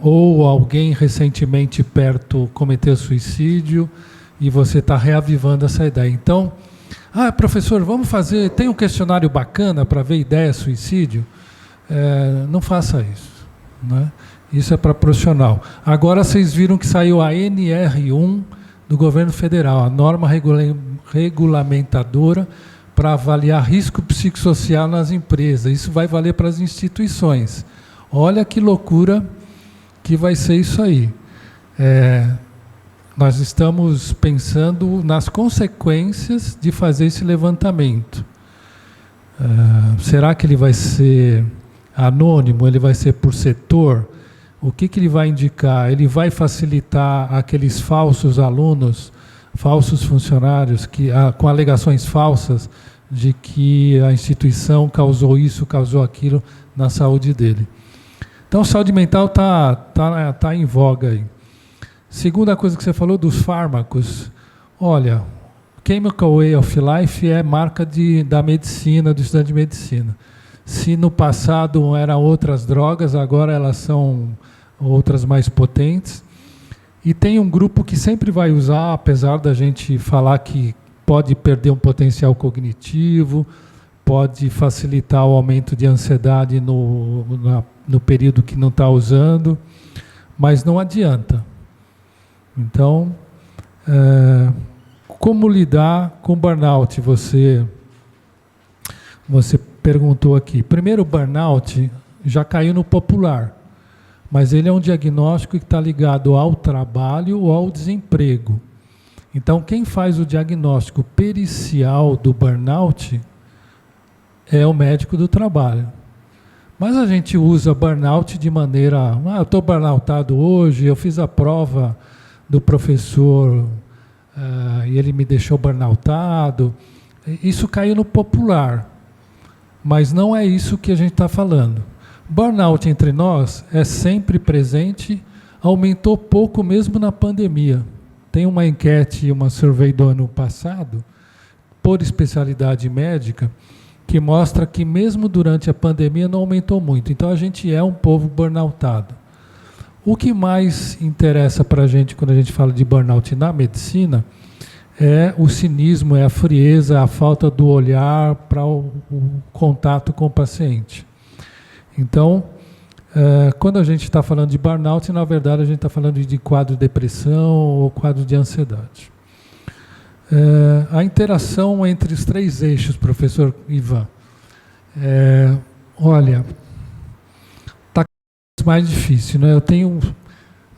ou alguém recentemente perto cometeu suicídio e você está reavivando essa ideia. Então, professor, vamos fazer, tem um questionário bacana para ver ideia suicídio? Não faça isso, né? Isso é para profissional. Agora vocês viram que saiu a NR1 do governo federal, a norma regulamentadora para avaliar risco psicossocial nas empresas. Isso vai valer para as instituições. Olha que loucura que vai ser isso aí. Nós estamos pensando nas consequências de fazer esse levantamento. Será que ele vai ser anônimo? Ele vai ser por setor? O que ele vai indicar? Ele vai facilitar aqueles falsos alunos, falsos funcionários, com alegações falsas de que a instituição causou isso, causou aquilo na saúde dele. Então, saúde mental tá em voga aí. Segunda coisa que você falou dos fármacos. Olha, Chemical Way of Life é marca da medicina, do estudante de medicina. Se no passado eram outras drogas, agora elas são outras mais potentes. E tem um grupo que sempre vai usar, apesar da gente falar que pode perder um potencial cognitivo, pode facilitar o aumento de ansiedade no período que não está usando, mas não adianta. Então, como lidar com burnout? Você perguntou aqui. Primeiro, o burnout já caiu no popular, mas ele é um diagnóstico que está ligado ao trabalho ou ao desemprego. Então, quem faz o diagnóstico pericial do burnout é o médico do trabalho. Mas a gente usa burnout de maneira... eu estou burnoutado hoje, eu fiz a prova do professor e ele me deixou burnoutado. Isso caiu no popular, mas não é isso que a gente está falando. Burnout entre nós é sempre presente, aumentou pouco mesmo na pandemia. Tem uma enquete, uma survey do ano passado, por especialidade médica, que mostra que mesmo durante a pandemia não aumentou muito. Então a gente é um povo burnoutado. O que mais interessa para a gente quando a gente fala de burnout na medicina é o cinismo, é a frieza, a falta do olhar para o contato com o paciente. Então, quando a gente está falando de burnout, na verdade a gente está falando de quadro de depressão ou quadro de ansiedade. A interação entre os três eixos, professor Ivan, Olha, está mais difícil, né? Eu tenho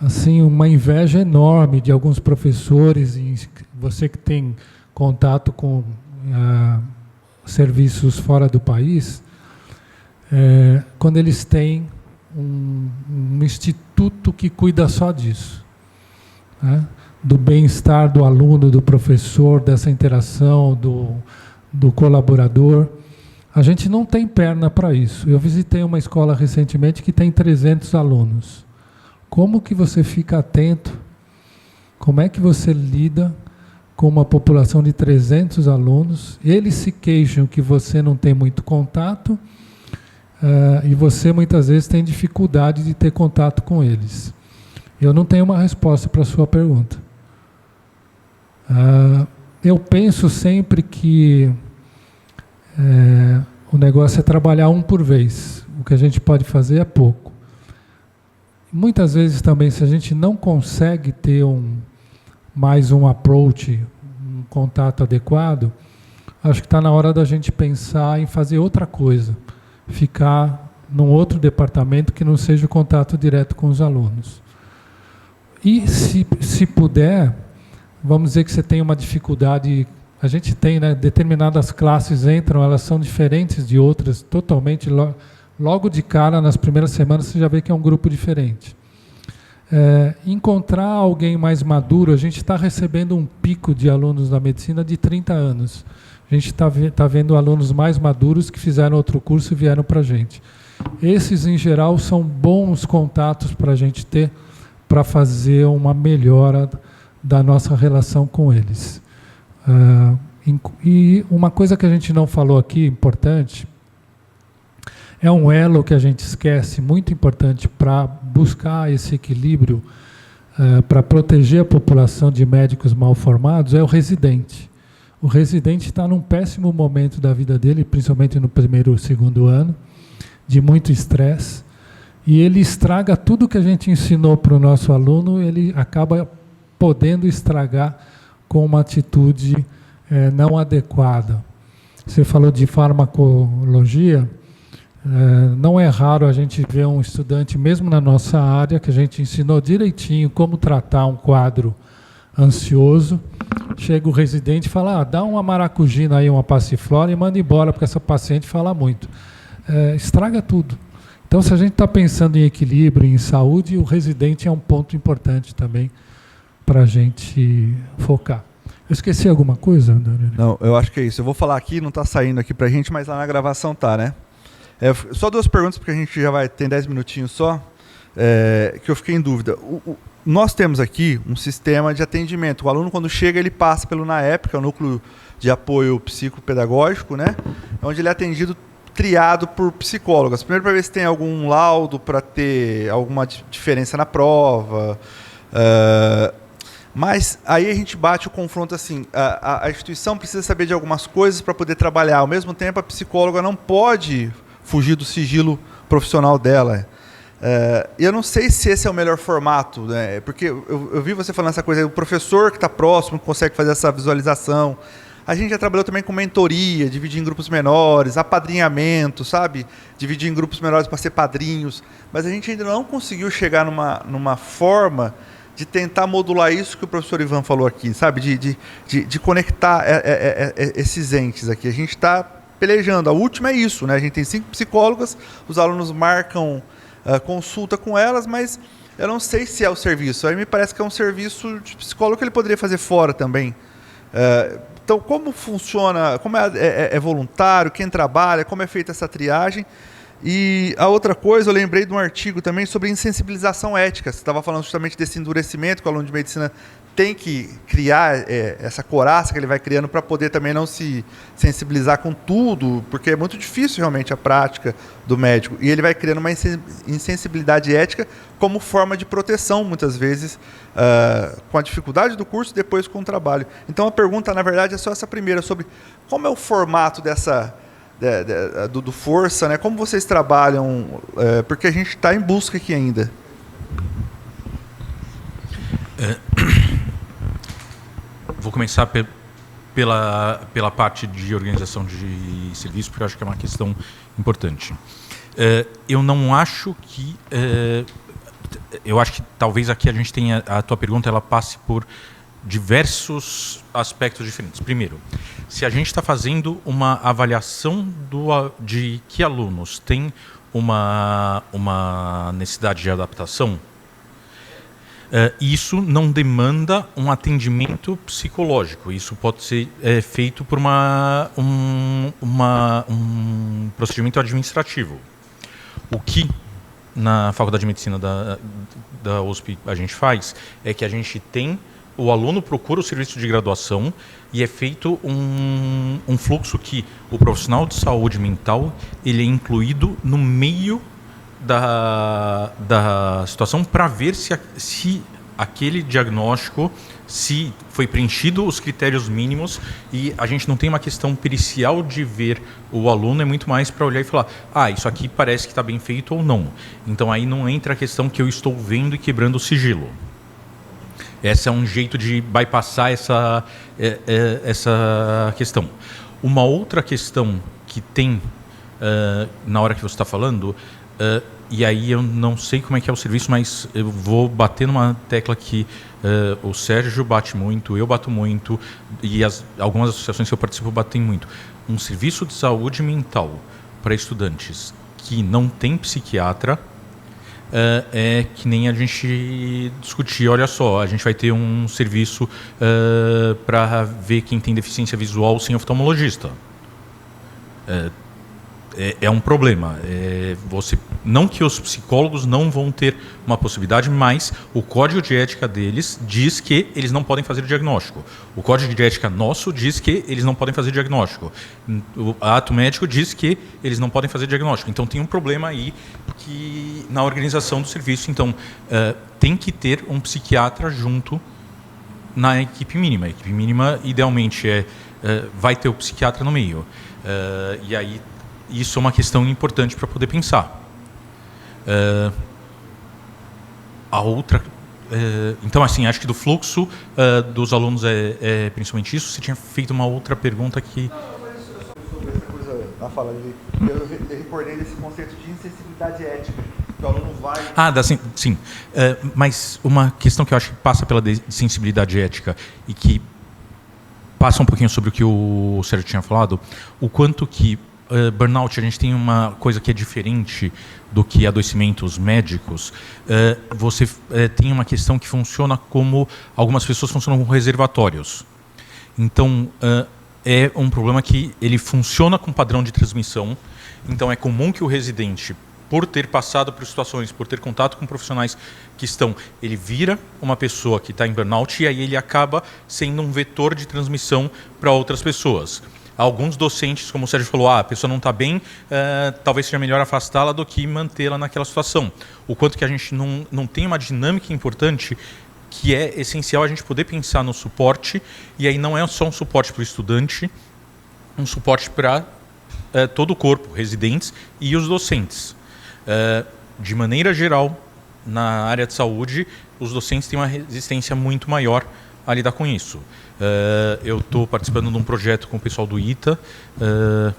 assim uma inveja enorme de alguns professores, você que tem contato com serviços fora do país, quando eles têm um instituto que cuida só disso, né? Do bem-estar do aluno, do professor, dessa interação, do colaborador. A gente não tem perna para isso. Eu visitei uma escola recentemente que tem 300 alunos. Como que você fica atento? Como é que você lida com uma população de 300 alunos? Eles se queixam que você não tem muito contato, e você muitas vezes tem dificuldade de ter contato com eles. Eu não tenho uma resposta para a sua pergunta. Eu penso sempre que o negócio é trabalhar um por vez. O que a gente pode fazer é pouco. Muitas vezes também, se a gente não consegue ter mais um approach, um contato adequado, acho que está na hora da gente pensar em fazer outra coisa. Ficar num outro departamento que não seja o contato direto com os alunos. E, se puder, vamos dizer que você tem uma dificuldade. A gente tem, né, determinadas classes entram, elas são diferentes de outras, totalmente. Logo de cara, nas primeiras semanas, você já vê que é um grupo diferente. Encontrar alguém mais maduro, a gente está recebendo um pico de alunos da medicina de 30 anos. A gente está vendo alunos mais maduros que fizeram outro curso e vieram para a gente. Esses, em geral, são bons contatos para a gente ter, para fazer uma melhora da nossa relação com eles. E uma coisa que a gente não falou aqui, importante, é um elo que a gente esquece, muito importante para buscar esse equilíbrio, para proteger a população de médicos mal formados, é o residente. O residente está num péssimo momento da vida dele, principalmente no primeiro ou segundo ano, de muito estresse, e ele estraga tudo que a gente ensinou para o nosso aluno, ele acaba podendo estragar com uma atitude não adequada. Você falou de farmacologia, não é raro a gente ver um estudante, mesmo na nossa área, que a gente ensinou direitinho como tratar um quadro ansioso, chega o residente e fala, dá uma maracujina aí, uma passiflora e manda embora, porque essa paciente fala muito. Estraga tudo. Então, se a gente está pensando em equilíbrio, em saúde, o residente é um ponto importante também para a gente focar. Eu esqueci alguma coisa, Daniel? Não, eu acho que é isso. Eu vou falar aqui, não está saindo aqui para a gente, mas lá na gravação tá, né? Só 2 perguntas, porque a gente já vai ter 10 minutinhos só, que eu fiquei em dúvida. Nós temos aqui um sistema de atendimento. O aluno, quando chega, ele passa pelo NAEP, que é o Núcleo de Apoio Psicopedagógico, né? Onde ele é atendido, triado por psicólogas. Primeiro, para ver se tem algum laudo, para ter alguma diferença na prova. Mas aí a gente bate o confronto assim, a instituição precisa saber de algumas coisas para poder trabalhar. Ao mesmo tempo, a psicóloga não pode fugir do sigilo profissional dela. E eu não sei se esse é o melhor formato, né? Porque eu vi você falando essa coisa, o professor que está próximo consegue fazer essa visualização. A gente já trabalhou também com mentoria, dividir em grupos menores, apadrinhamento, sabe? Dividir em grupos menores para ser padrinhos. Mas a gente ainda não conseguiu chegar numa forma de tentar modular isso que o professor Ivan falou aqui, sabe? De conectar esses entes aqui. A gente está pelejando. A última é isso, né? A gente tem 5 psicólogas, os alunos marcam consulta com elas, mas eu não sei se é o serviço. Aí me parece que é um serviço de psicólogo que ele poderia fazer fora também. Então, como funciona, como é voluntário, quem trabalha, como é feita essa triagem? E a outra coisa, eu lembrei de um artigo também sobre insensibilização ética. Você estava falando justamente desse endurecimento que o aluno de medicina tem que criar, essa coraça que ele vai criando para poder também não se sensibilizar com tudo, porque é muito difícil realmente a prática do médico. E ele vai criando uma insensibilidade ética como forma de proteção, muitas vezes, com a dificuldade do curso, depois com o trabalho. Então a pergunta, na verdade, é só essa primeira, sobre como é o formato do Força, né? Como vocês trabalham, porque a gente está em busca aqui ainda. Vou começar pela parte de organização de serviço, porque eu acho que é uma questão importante. Eu não acho que... eu acho que talvez aqui a gente tenha... A tua pergunta ela passe por diversos aspectos diferentes. Primeiro, se a gente está fazendo uma avaliação de que alunos têm uma necessidade de adaptação, isso não demanda um atendimento psicológico. Isso pode ser feito por um procedimento administrativo. O que na Faculdade de Medicina da USP a gente faz é que a gente tem... O aluno procura o serviço de graduação e é feito um fluxo que o profissional de saúde mental ele é incluído no meio da situação para ver se aquele diagnóstico, se foi preenchido os critérios mínimos, e a gente não tem uma questão pericial de ver o aluno, é muito mais para olhar e falar, isso aqui parece que está bem feito ou não. Então aí não entra a questão que eu estou vendo e quebrando o sigilo. Esse é um jeito de bypassar essa questão. Uma outra questão que tem na hora que você está falando, e aí eu não sei como é que é o serviço, mas eu vou bater numa tecla que o Sérgio bate muito, eu bato muito, e algumas associações que eu participo batem muito. Um serviço de saúde mental para estudantes que não tem psiquiatra, é que nem a gente discutir, olha só, a gente vai ter um serviço para ver quem tem deficiência visual sem oftalmologista. É um problema. Não que os psicólogos não vão ter uma possibilidade, mas o código de ética deles diz que eles não podem fazer diagnóstico. O código de ética nosso diz que eles não podem fazer diagnóstico. O ato médico diz que eles não podem fazer diagnóstico. Então tem um problema aí na organização do serviço. Então tem que ter um psiquiatra junto na equipe mínima. A equipe mínima, idealmente, vai ter o psiquiatra no meio. E aí isso é uma questão importante para poder pensar. A outra... então, assim, acho que do fluxo dos alunos é principalmente isso. Você tinha feito uma outra pergunta que... Sobre essa coisa na fala dele. Eu recordei desse conceito de insensibilidade ética. Que o aluno vai... Sim. Mas uma questão que eu acho que passa pela sensibilidade ética e que passa um pouquinho sobre o que o Sérgio tinha falado, o quanto que burnout, a gente tem uma coisa que é diferente do que adoecimentos médicos. Você tem uma questão que funciona como... Algumas pessoas funcionam como reservatórios. Então, é um problema que ele funciona com padrão de transmissão. Então, é comum que o residente, por ter passado por situações, por ter contato com profissionais que ele vira uma pessoa que está em burnout e aí ele acaba sendo um vetor de transmissão para outras pessoas. Alguns docentes, como o Sérgio falou, a pessoa não está bem, talvez seja melhor afastá-la do que mantê-la naquela situação. O quanto que a gente não tem uma dinâmica importante, que é essencial a gente poder pensar no suporte, e aí não é só um suporte para o estudante, um suporte para todo o corpo, residentes e os docentes. De maneira geral, na área de saúde, os docentes têm uma resistência muito maior a lidar com isso. Eu estou participando de um projeto com o pessoal do ITA.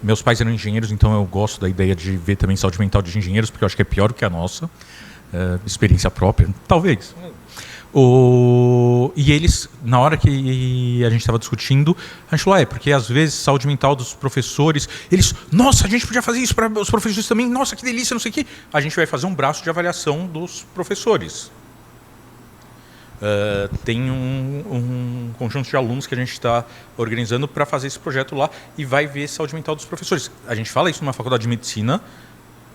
Meus pais eram engenheiros, então eu gosto da ideia de ver também saúde mental de engenheiros, porque eu acho que é pior do que a nossa. Experiência própria, talvez. E eles, na hora que a gente estava discutindo, a gente falou, porque às vezes saúde mental dos professores, eles, nossa, a gente podia fazer isso para os professores também, nossa, que delícia, não sei o quê. A gente vai fazer um braço de avaliação dos professores. Tem um conjunto de alunos que a gente está organizando para fazer esse projeto lá e vai ver saúde mental dos professores. A gente fala isso numa faculdade de medicina,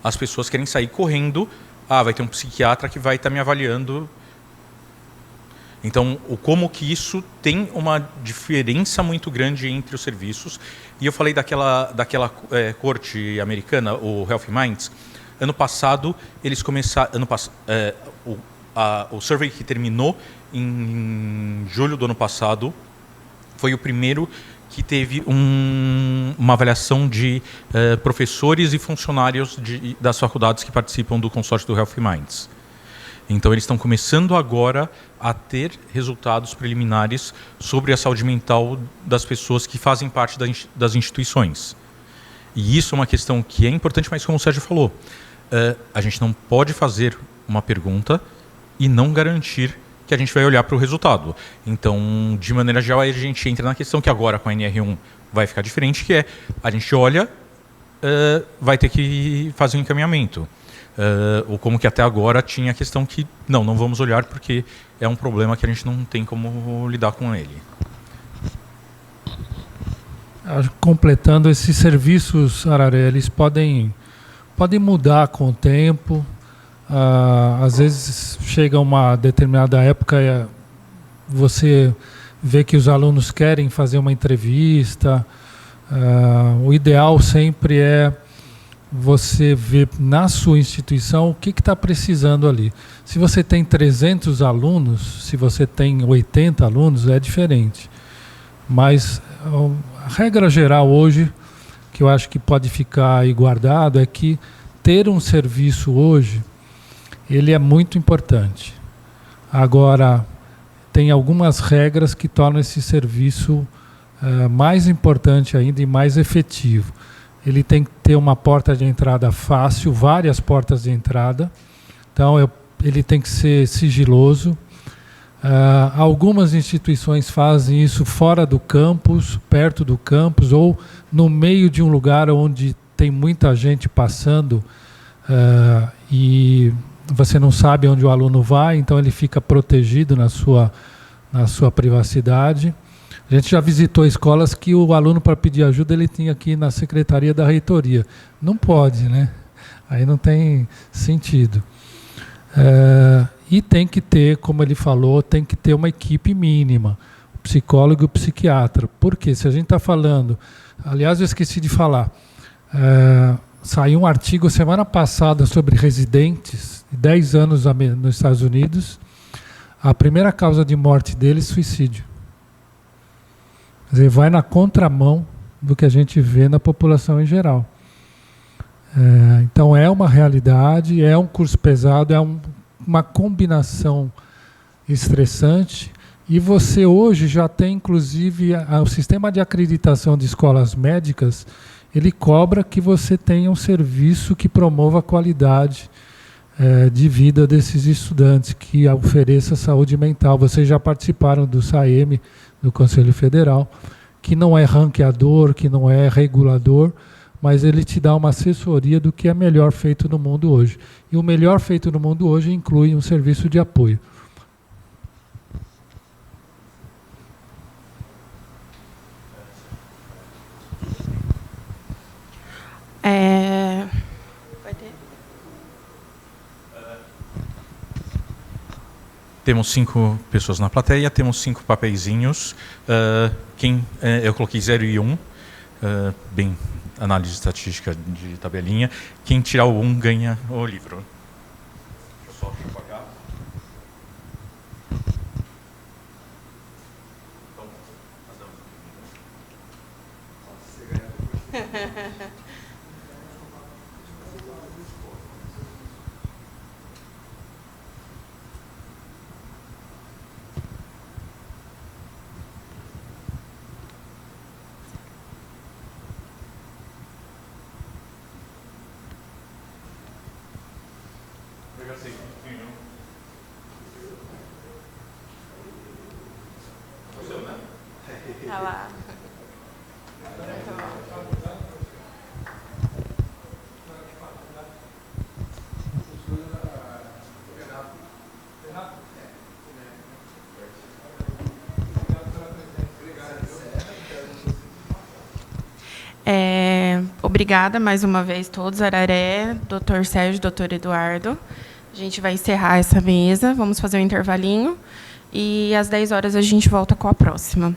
as pessoas querem sair correndo, vai ter um psiquiatra que vai estar me avaliando. Então, como que isso tem uma diferença muito grande entre os serviços. E eu falei daquela corte americana, o Healthy Minds. Ano passado, eles começaram... O survey que terminou em julho do ano passado foi o primeiro que teve uma avaliação de professores e funcionários das faculdades que participam do consórcio do Healthy Minds. Então, eles estão começando agora a ter resultados preliminares sobre a saúde mental das pessoas que fazem parte das instituições. E isso é uma questão que é importante, mas como o Sérgio falou, a gente não pode fazer uma pergunta e não garantir que a gente vai olhar para o resultado. Então, de maneira geral, a gente entra na questão que agora com a NR1 vai ficar diferente, que é a gente olha, vai ter que fazer um encaminhamento. Ou como que até agora tinha a questão que não vamos olhar porque é um problema que a gente não tem como lidar com ele. Completando, esses serviços, Araré, eles podem mudar com o tempo. Às vezes chega uma determinada época, você vê que os alunos querem fazer uma entrevista. O ideal sempre é você ver na sua instituição o que está precisando ali. Se você tem 300 alunos, se você tem 80 alunos, é diferente. Mas a regra geral hoje, que eu acho que pode ficar aí guardado, é que ter um serviço hoje, ele é muito importante. Agora, tem algumas regras que tornam esse serviço mais importante ainda e mais efetivo. Ele tem que ter uma porta de entrada fácil, várias portas de entrada. Então, ele tem que ser sigiloso. Algumas instituições fazem isso fora do campus, perto do campus, ou no meio de um lugar onde tem muita gente passando e você não sabe onde o aluno vai, então ele fica protegido na sua privacidade. A gente já visitou escolas que o aluno, para pedir ajuda, ele tinha que ir na secretaria da reitoria. Não pode, né? Aí não tem sentido. E tem que ter, como ele falou, tem que ter uma equipe mínima, o psicólogo e o psiquiatra. Por quê? Se a gente está falando... Aliás, eu esqueci de falar. Saiu um artigo semana passada sobre residentes, 10 anos nos Estados Unidos. A primeira causa de morte deles, suicídio. Quer dizer, vai na contramão do que a gente vê na população em geral. Então, é uma realidade, é um curso pesado, é uma combinação estressante. E você hoje já tem, inclusive, o sistema de acreditação de escolas médicas, ele cobra que você tenha um serviço que promova a qualidade de vida desses estudantes, que ofereça saúde mental. Vocês já participaram do SAEM, do Conselho Federal, que não é ranqueador, que não é regulador, mas ele te dá uma assessoria do que é melhor feito no mundo hoje. E o melhor feito no mundo hoje inclui um serviço de apoio. Vai ter? Temos 5 pessoas na plateia, temos 5 papeizinhos. Eu coloquei 0 e 1, bem, análise estatística de tabelinha. Quem tirar o 1 ganha o livro. Deixa eu só apagar. Tá lá. Obrigada mais uma vez todos, Araré, doutor Sérgio, doutor Eduardo. A gente vai encerrar essa mesa, vamos fazer um intervalinho e às 10 horas a gente volta com a próxima.